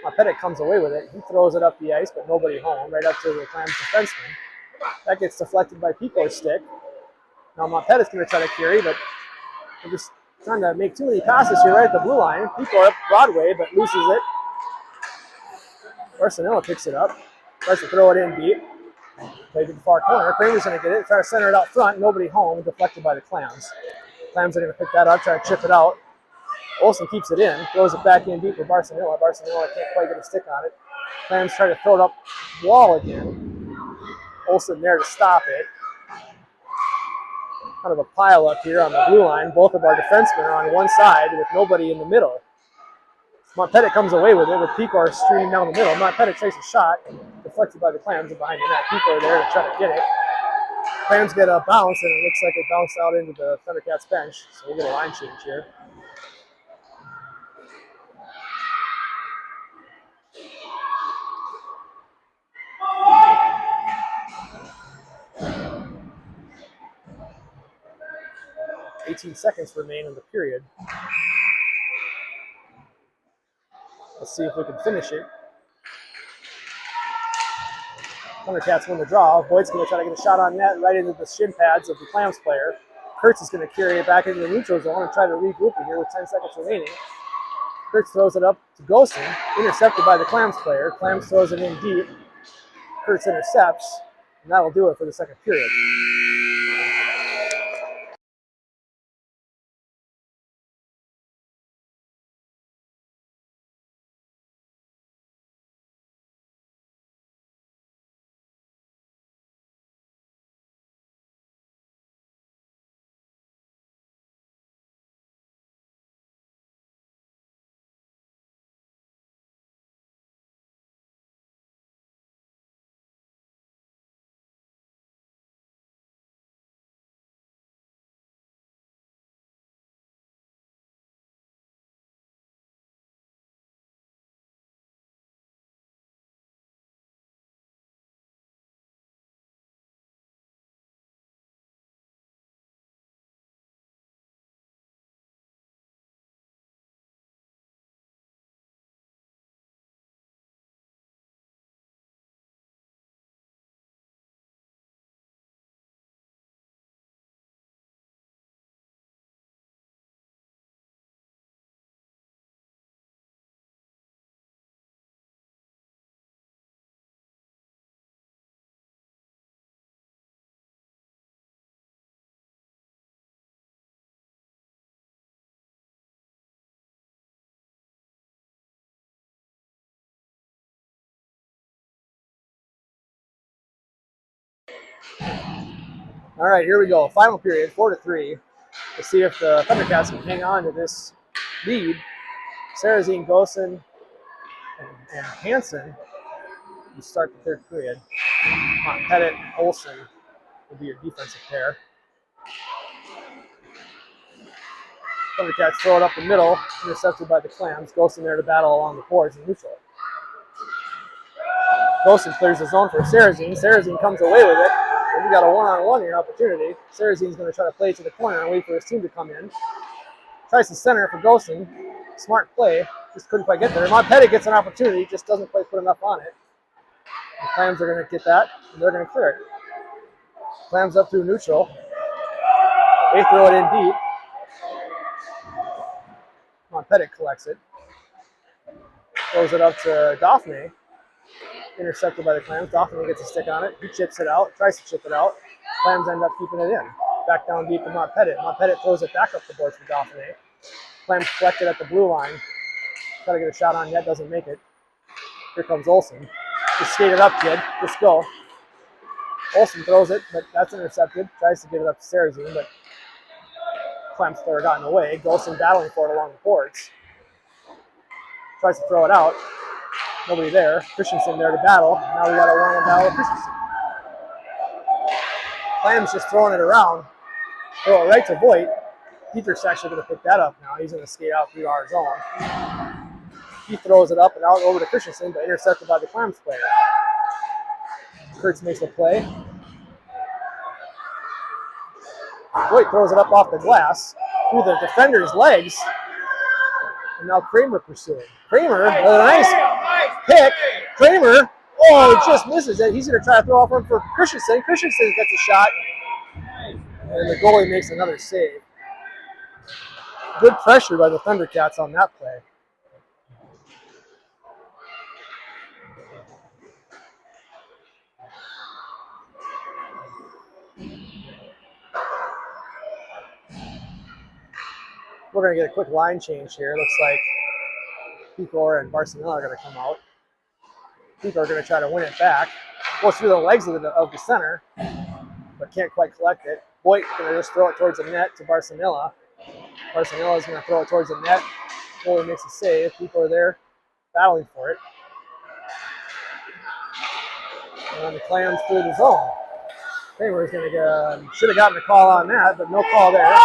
Montpettit comes away with it. He throws it up the ice, but nobody home, right up to the Clams defenseman. That gets deflected by Picor's stick. Now Montpettit's going to try to carry, but they're just trying to make too many passes here right at the blue line. Picor up Broadway, but loses it. Barcelona picks it up. Tries to throw it in deep. Play to the far corner. Kramer's going to get it. Try to center it out front. Nobody home. Deflected by the Clams. Clams are going to pick that up. Try to chip it out. Olsen keeps it in. Throws it back in deep for Barcelona. Barcelona can't quite get a stick on it. Clams try to throw it up wall again. Olsen there to stop it. Kind of a pile up here on the blue line. Both of our defensemen are on one side with nobody in the middle. Montpettit comes away with it with Picor streaming down the middle. Montpettit takes a shot, deflected by the Clams and behind the net. Picor there to try to get it. Clams get a bounce, and it looks like it bounced out into the Thundercats bench. So we'll get a line change here. $18 seconds remain in the period. Let's see if we can finish it. Thundercats win the draw. Boyd's going to try to get a shot on net right into the shin pads of the Clams player. Kurtz is going to carry it back into the neutral zone and try to regroup it here with 10 seconds remaining. Kurtz throws it up to Gosen, intercepted by the Clams player. Clams throws it in deep. Kurtz intercepts, and that'll do it for the second period. All right, here we go. Final period, 4-3. Let's see if the Thundercats can hang on to this lead. Sarazine, Gosen, and Hansen will start the third period. Montpettit, Olsen will be your defensive pair. Thundercats throw it up the middle, intercepted by the Clams. Ghostin there to battle along the boards in neutral. Ghostin clears the zone for Sarazine. Sarazine comes away with it. And we got a one-on-one here opportunity. Sarazine's going to try to play it to the corner and wait for his team to come in. Tries to center it for Ghostin. Smart play. Just couldn't quite get there. Montpellier gets an opportunity, just doesn't quite put enough on it. The Clams are going to get that, and they're going to clear it. Clams up through neutral. They throw it in deep. Montpellier collects it. Throws it up to Daphne. Intercepted by the Clams. Daphne gets a stick on it. He chips it out, tries to chip it out. Clams end up keeping it in. Back down deep to Montpellier. Montpellier throws it back up the boards for Daphne. Clams collect it at the blue line. Try to get a shot on net, doesn't make it. Here comes Olsen. Just skate it up, kid. Just go. Olsen throws it, but that's intercepted. Tries to get it up to Sarazine, but Clams player got in the way. Golson battling for it along the boards. Tries to throw it out. Nobody there. Christensen there to battle. Now we got a one-on-one battle with Christensen. Clams just throwing it around. Throw it right to Voigt. Dietrich's actually going to pick that up now. He's going to skate out through our zone. He throws it up and out over to Christensen, but intercepted by the Clams player. Kurtz makes the play. Voigt throws it up off the glass through the defender's legs. And now Kramer pursuing. Kramer with a nice pick. Kramer, oh, just misses it. He's going to try to throw off for Christensen. Christensen gets a shot. And the goalie makes another save. Good pressure by the Thundercats on that play. We're going to get a quick line change here. Looks like Picor and Barcelona are going to come out. Picor are going to try to win it back. Goes through the legs of the center, but can't quite collect it. Voigt going to just throw it towards the net to Barcelona. Barcelona is going to throw it towards the net. Goalie makes a save. People are there battling for it. And the Clams through the zone. Kramer is going to should have gotten a call on that, but no call there.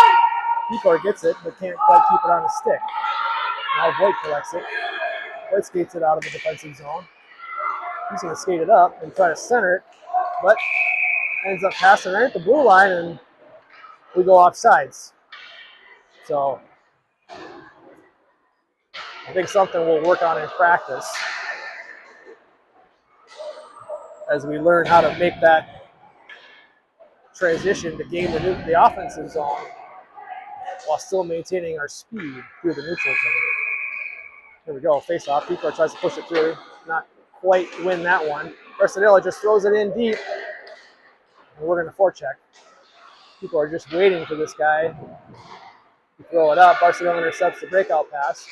Picor gets it, but can't quite keep it on his stick. Now Voigt collects it. Voigt skates it out of the defensive zone. He's going to skate it up and try to center it, but ends up passing right at the blue line, and we go off sides. So I think something we'll work on in practice as we learn how to make that transition to gain the offensive zone while still maintaining our speed through the neutral zone. Here we go, face off. Picor tries to push it through, not quite win that one. Barcelona just throws it in deep, and we're going to forecheck. People are just waiting for this guy to throw it up. Barcelona intercepts the breakout pass.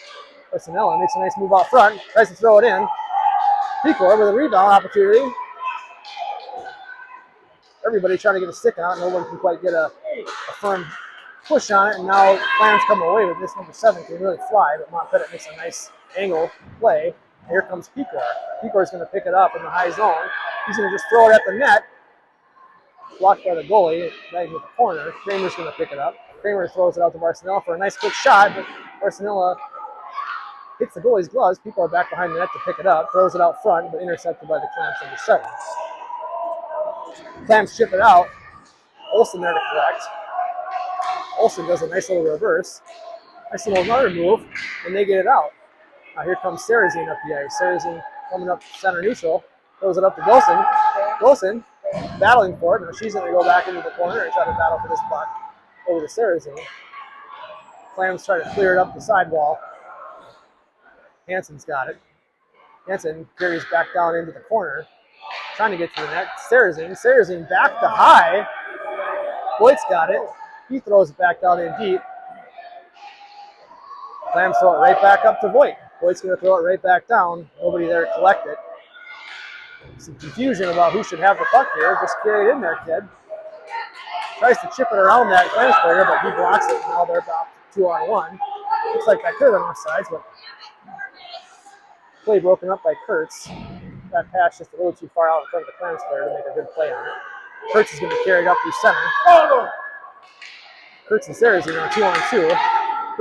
Barcelona makes a nice move out front, tries to throw it in. Picor with a rebound opportunity. Everybody trying to get a stick out. No one can quite get a firm push on it, and now Clams come away with this. Number 7 can really fly, but Montpellier makes a nice angle play. And here comes Picor. Picor is going to pick it up in the high zone. He's going to just throw it at the net. Blocked by the goalie, right in the corner. Kramer's going to pick it up. Kramer throws it out to Barcelona for a nice quick shot, but Barcelona hits the goalie's gloves. People are back behind the net to pick it up. Throws it out front, but intercepted by the Clams number 7. Clams chip it out. Olsen there to collect. Olsen does a nice little reverse. Nice little another move, and they get it out. Now here comes Sarazine up the ice. Sarazine coming up center neutral. Throws it up to Golson. Golson battling for it. Now she's going to go back into the corner and try to battle for this puck over to Sarazine. Clams try to clear it up the sidewall. Hansen's got it. Hansen carries back down into the corner, trying to get to the net. Sarazine back to high. Voigt's got it. He throws it back down in deep. Clams throw it right back up to Voigt. Voigt's going to throw it right back down. Nobody there to collect it. Some confusion about who should have the puck here. Just carry it in there, kid. Tries to chip it around that Clams player, but he blocks it. Now they're about 2-on-1. Looks like that could have been offsides, but play broken up by Kurtz. That pass just a little too far out in front of the Clams player to make a good play on it. Kurtz is going to carry it up through center. Kurtz and Sarazine are 2-on-2.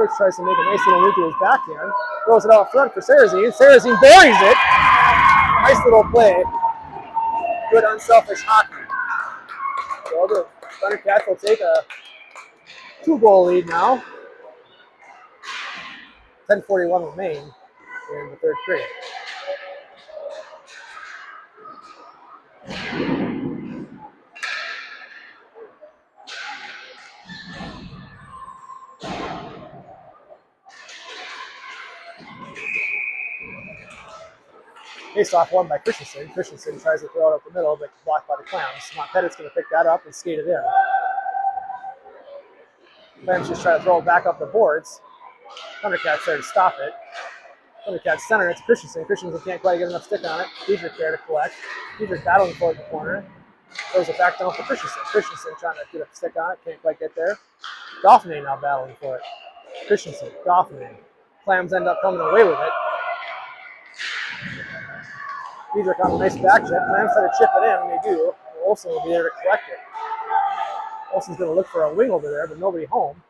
Kurtz tries to make a nice little move to his backhand. Throws it out front for Sarazine. Sarazine buries it. Nice little play. Good unselfish hockey. So the Thundercats will take a 2-goal lead now. 10:41 remain in the third period. Face off won by Christensen. Christensen tries to throw it up the middle, but blocked by the Clams. Montpetit's going to pick that up and skate it in. Clams just try to throw it back up the boards. Thundercats there to stop it. Thundercats center it to Christensen. Christensen can't quite get enough stick on it. Diedrich there to collect. Diedrich battling for it in the corner. Throws it back down for Christensen. Christensen trying to get a stick on it. Can't quite get there. Dauphiné now battling for it. Christensen, Dauphiné. Clams end up coming away with it. Diedrich on a nice back check. Clams try to chip it in, and they do. Olsen will be there to collect it. Olsen's going to look for a wing over there, but nobody home.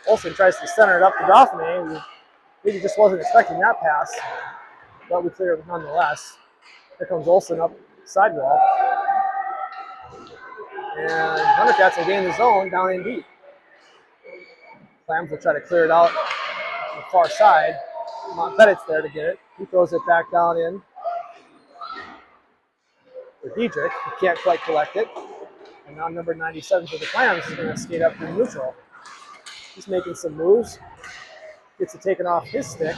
Olsen tries to center it up to Dauphiné, who maybe just wasn't expecting that pass, but we clear it nonetheless. Here comes Olsen up sidewall. And Thundercats will gain the zone down in deep. Clams will try to clear it out on the far side. Montpetit's there to get it. He throws it back down in for Diedrich. He can't quite collect it. And now number 97 for the Clams is going to skate up to neutral. He's making some moves. Gets it taken off his stick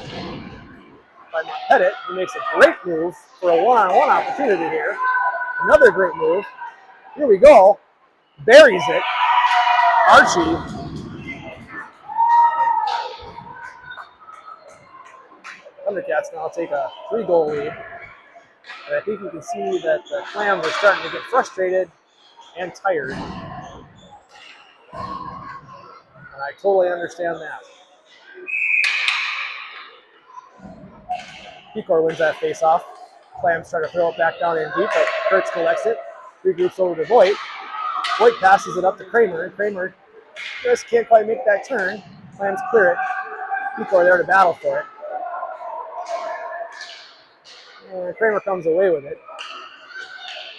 by Montpetit. He makes a great move for a one-on-one opportunity here. Another great move. Here we go. Buries it. Archie. Thundercats now take a 3-goal lead. And I think you can see that the Clams are starting to get frustrated and tired. And I totally understand that. Pecor wins that face-off. Clams try to throw it back down in deep, but Kurtz collects it. Regroups over to Voigt. Voigt passes it up to Kramer, and Kramer just can't quite make that turn. Clams clear it. Pecor there to battle for it. And Kramer comes away with it.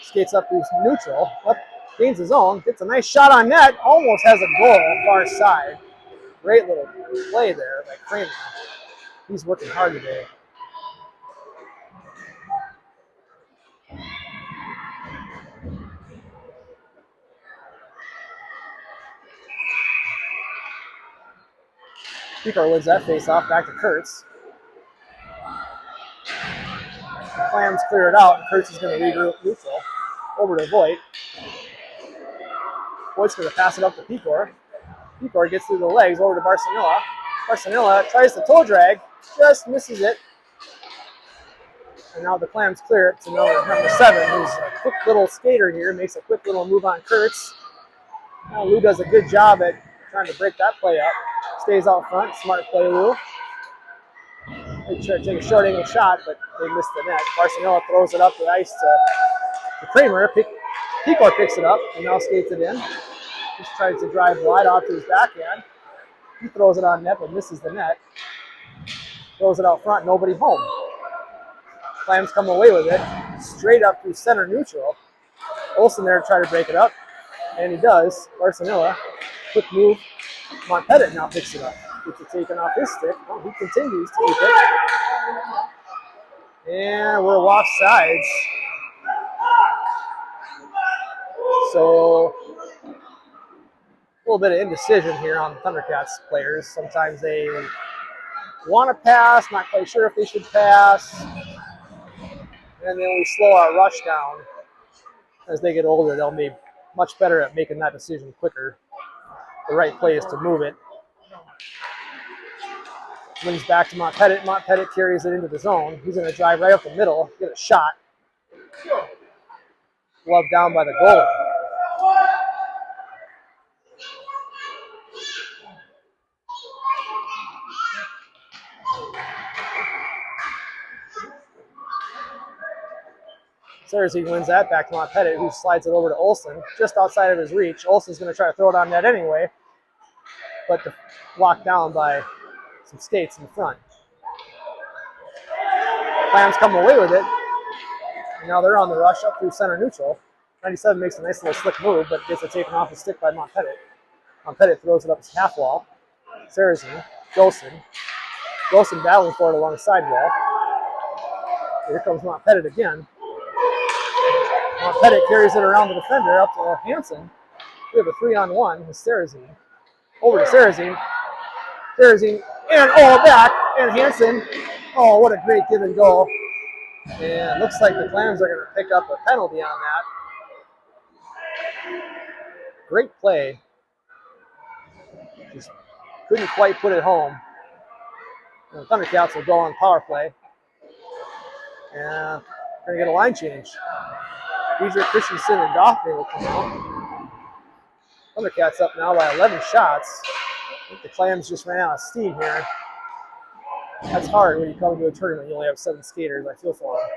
Skates up to neutral. Up, gains his own. Gets a nice shot on net. Almost has a goal far side. Great little play there by Kramer. He's working hard today. Pecor wins that face-off. Back to Kurtz. The Clams clear it out, and Kurtz is going to regroup neutral. Over to Voigt. Voigt's going to pass it up to Pecor. Pecor gets through the legs over to Barcinilla. Barcinilla tries to toe drag, just misses it. And now the Clams clear it to number 7, who's a quick little skater here, makes a quick little move on Kurtz. Now Lou does a good job at trying to break that play up. Stays out front, smart play, Lou. They try to take a short angle shot, but they missed the net. Barcinilla throws it up the ice to Kramer. Pecor picks it up and now skates it in. Just tries to drive wide off to his backhand. He throws it on net, but misses the net. Throws it out front, nobody home. Clams come away with it, straight up through center neutral. Olsen there to try to break it up, and he does. Barcinilla, quick move. Montpetit now picks it up. Gets it taken off his stick. Oh, he continues to keep it. And we're offsides. So, a little bit of indecision here on the Thundercats players. Sometimes they want to pass, not quite sure if they should pass. And then we slow our rush down. As they get older, they'll be much better at making that decision quicker. The right play is to move it. Wins back to Montpetit. Montpetit carries it into the zone. He's going to drive right up the middle, get a shot. Gloved down by the goalie. Sarazine wins that back to Montpetit, who slides it over to Olsen, just outside of his reach. Olsen's going to try to throw it on net anyway, but the blocked down by some skates in front. Clams come away with it. And now they're on the rush up through center neutral. 97 makes a nice little slick move, but gets it taken off the stick by Montpettit. Montpettit throws it up his half wall. Sarrazin, Golson battling for it along the sidewall. Here comes Montpettit again. Montpettit carries it around the defender up to Hansen. We have a 3-on-1 with Sarrazin. Over to Sarrazin. Sarrazin and back, and Hansen. Oh, what a great give and go. And it looks like the Clams are going to pick up a penalty on that. Great play. Just couldn't quite put it home. And the Thundercats will go on power play. And we're going to get a line change. Diedrich, Christensen, and Goffney will come out. Thundercats up now by 11 shots. I think the Clams just ran out of steam here. That's hard when you come to a tournament. You only have 7 skaters. I feel for them.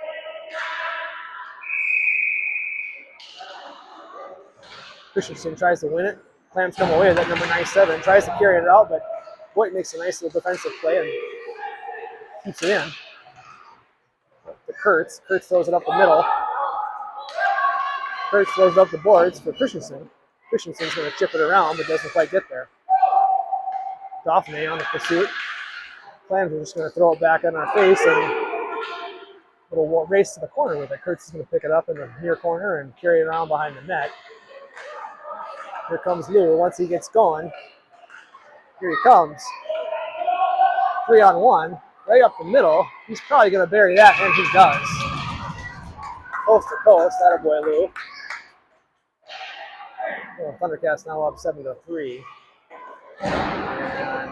Christensen tries to win it. Clams come away with it. Number 97 tries to carry it out, but Voigt makes a nice little defensive play and keeps it in. To Kurtz. Kurtz throws it up the middle. Kurtz throws it up the boards for Christensen. Christensen's going to chip it around, but doesn't quite get there. Dauphiné on the pursuit. Clams are just going to throw it back on our face and we'll race to the corner with it. Kurtz is going to pick it up in the near corner and carry it around behind the net. Here comes Lou. Once he gets going, here he comes. 3-on-1, right up the middle. He's probably going to bury that, and he does. Coast to coast, attaboy Lou. Well, Thundercats now up 7-3. And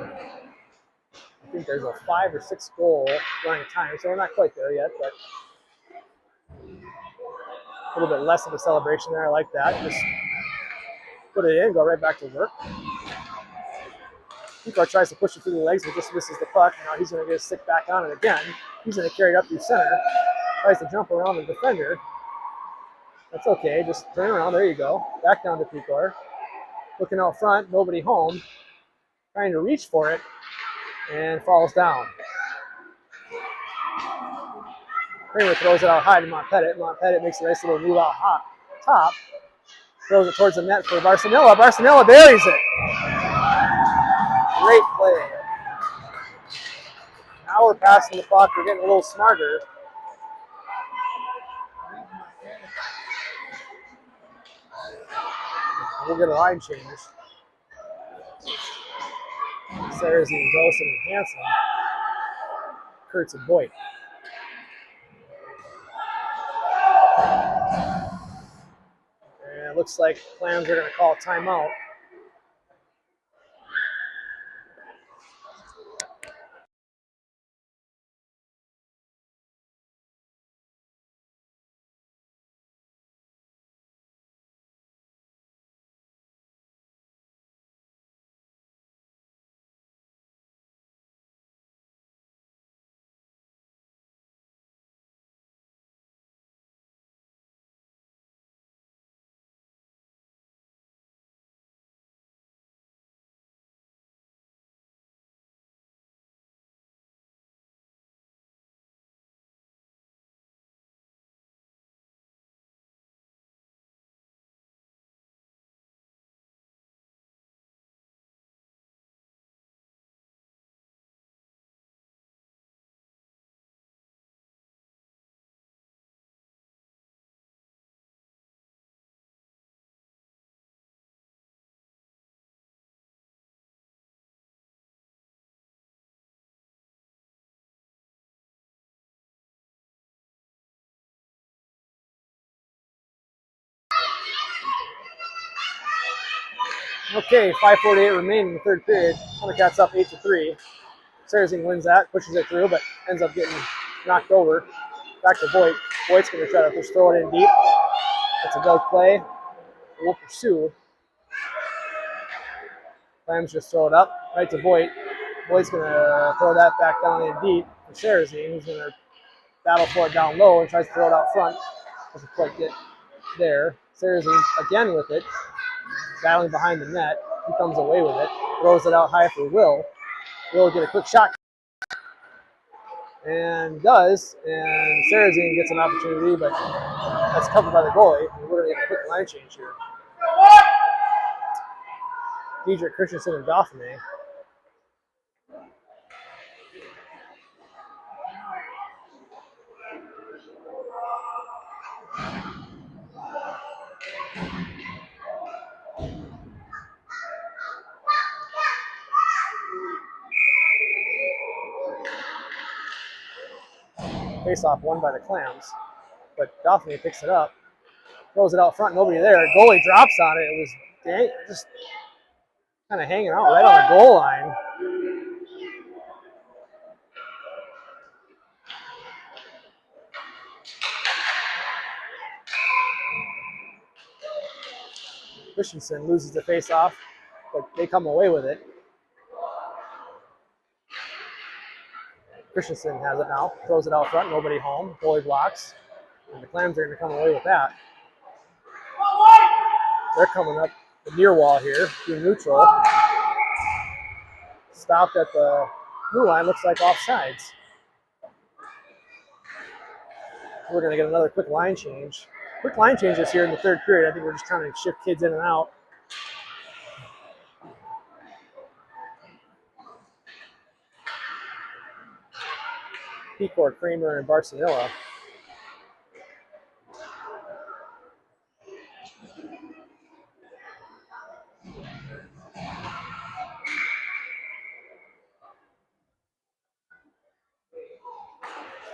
I think there's a 5 or 6 goal running time, so we're not quite there yet, but a little bit less of a celebration there. I like that. Just put it in, go right back to work. Kikar tries to push it through the legs, but just misses the puck. Now he's going to get a stick back on it again. He's going to carry it up through center. Tries to jump around the defender. That's okay. Just turn around. There you go. Back down to Kikar. Looking out front. Nobody home. Trying to reach for it. And falls down. Kramer throws it out high to Montpettit. Montpettit makes a nice little move out top. Throws it towards the net for Barcinella. Barcinella buries it. Great play. Now we're passing the puck. We're getting a little smarter. We'll get a line change. Sarrazin, Golson, and Hansen. Kurtz and Voigt. And it looks like Clams are going to call a timeout. Okay, 5:48 remaining in the third period. Thundercats up 8-3. Sarrazin wins that, pushes it through, but ends up getting knocked over. Back to Voigt. Voigt's going to try to just throw it in deep. It's a good play. We'll pursue. Clams just throw it up right to Voigt. Voigt's going to throw that back down in deep for Sarrazin, who's going to battle for it down low and tries to throw it out front. Doesn't quite get there. Sarrazin again with it. Battling behind the net. He comes away with it. Throws it out high for Will. Will will get a quick shot. And does. And Sarazine gets an opportunity, but that's covered by the goalie. And we're going to get a quick line change here. Diedrich, Christensen, and Dauphiné. Face-off won by the Clams, but Dauphiné picks it up, throws it out front, nobody there. Goalie drops on it. It was just kind of hanging out right on the goal line. Christensen loses the face-off, but they come away with it. Christensen has it now, throws it out front, nobody home. Goalie blocks, and the Clams are going to come away with that. They're coming up the near wall here, being neutral. Stopped at the blue line, looks like offsides. We're going to get another quick line change. Quick line changes here in the third period. I think we're just trying to shift kids in and out. Pecor, Kramer, and Barcelona.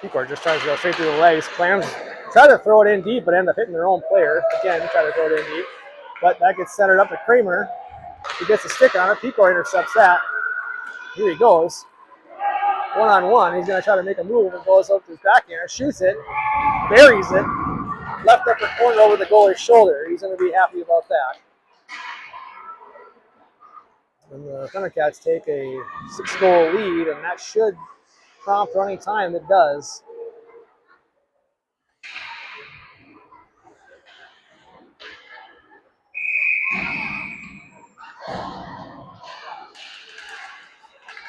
Pecor just tries to go straight through the legs. Clams try to throw it in deep, but end up hitting their own player. Again, try to throw it in deep. But that gets centered up to Kramer. He gets a stick on it. Pecor intercepts that. Here he goes. One-on-one. He's going to try to make a move and goes up to his backhand, shoots it, buries it, left upper corner over the goalie's shoulder. He's going to be happy about that. And the Thundercats take a 6-goal lead, and that should prompt running time. It does.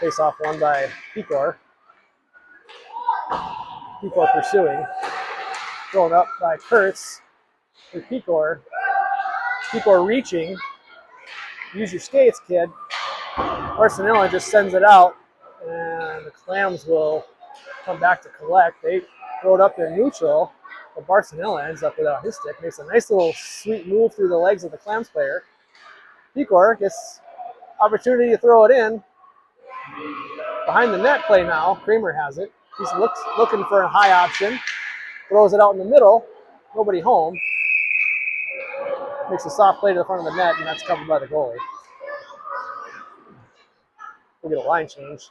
Face-off won by Pecor. Pecor pursuing. Thrown up by Kurtz with Pecor. Pecor reaching. Use your skates, kid. Barcelona just sends it out, and the Clams will come back to collect. They throw it up there neutral, but Barcelona ends up without his stick. Makes a nice little sweet move through the legs of the Clams player. Pecor gets opportunity to throw it in. Behind the net play now. Kramer has it. He's looking for a high option. Throws it out in the middle. Nobody home. Makes a soft play to the front of the net, and that's covered by the goalie. We'll get a line change.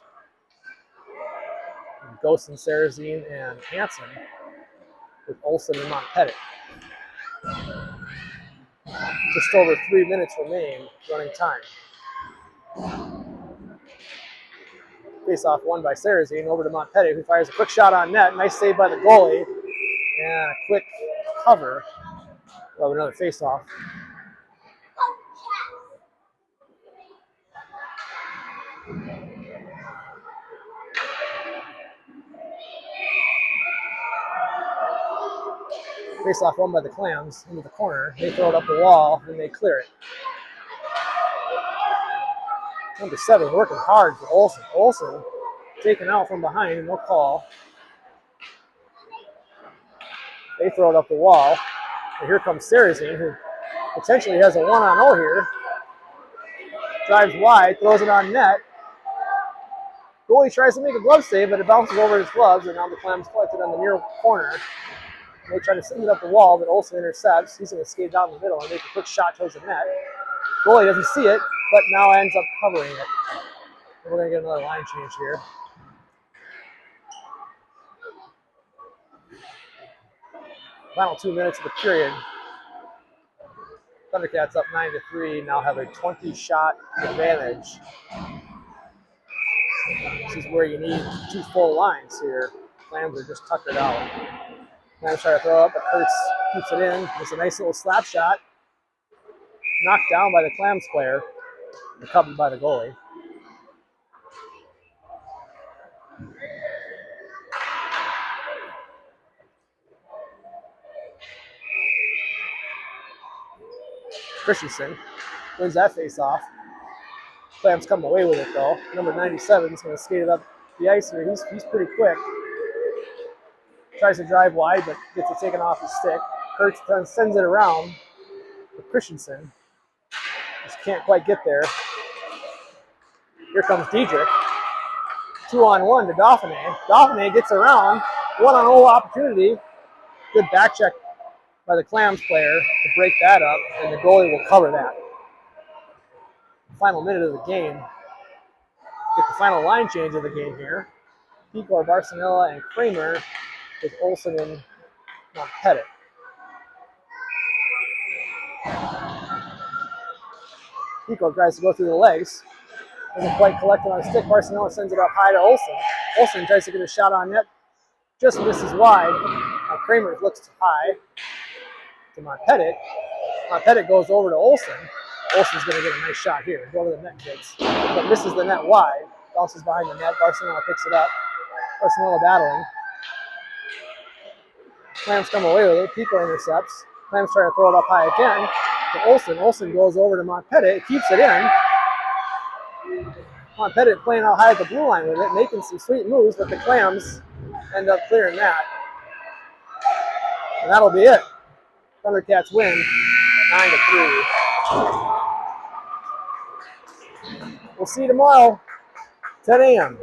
Ghost and Sarazine and Hansen with Olsen and Montpettit. Just over 3 minutes remain running time. Face-off won by Sarazine over to Montpettit, who fires a quick shot on net. Nice save by the goalie. And a quick cover of another face-off. Face-off won by the Clams into the corner. They throw it up the wall, and they clear it. Number 7 working hard for Olsen. Olsen taken out from behind, no call. They throw it up the wall. And here comes Sarazine, who potentially has a 1-on-0 here. Drives wide, throws it on net. Goalie tries to make a glove save, but it bounces over his gloves, and now the Clams collect it on the near corner. They try to send it up the wall, but Olsen intercepts. He's going to skate down the middle and make a quick shot towards the net. Goalie doesn't see it, but now ends up covering it. We're going to get another line change here. Final 2 minutes of the period. Thundercats up 9-3, now have a 20-shot advantage. This is where you need 2 full lines here. Clams are just tuckered out. Clams try to throw up, but Kurtz keeps it in. It's a nice little slap shot. Knocked down by the Clams player. recovered by the goalie. Christensen wins that face-off. Clams come away with it though. Number 97 is going to skate it up the ice here. He's pretty quick. Tries to drive wide, but gets it taken off his stick. Kurtz sends it around to Christensen. Just can't quite get there. Here comes Diedrich. 2-on-1 to Dauphiné. Dauphiné gets around. 1-on-0 opportunity. Good back check by the Clams player to break that up, and the goalie will cover that. Final minute of the game. Get the final line change of the game here. Picor, Barcinella, and Kramer with Olsen and Pettit. Picor tries to go through the legs. Doesn't quite collect it on a stick. Barcinella sends it up high to Olsen. Olsen tries to get a shot on net. Just misses wide. Now Kramer looks too high to Pettit. Pettit goes over to Olsen. Olsen's going to get a nice shot here. Go to the net, kids. But misses the net wide. Bounces behind the net. Barcinella picks it up. Barcinella battling. Clams come away with it. Pico intercepts. Clams try to throw it up high again to Olsen. Olsen goes over to Pettit. Keeps it in. Pettit playing out high at the blue line with it, making some sweet moves, but the Clams end up clearing that. And that'll be it. Thundercats win 9-3. We'll see you tomorrow, 10 a.m.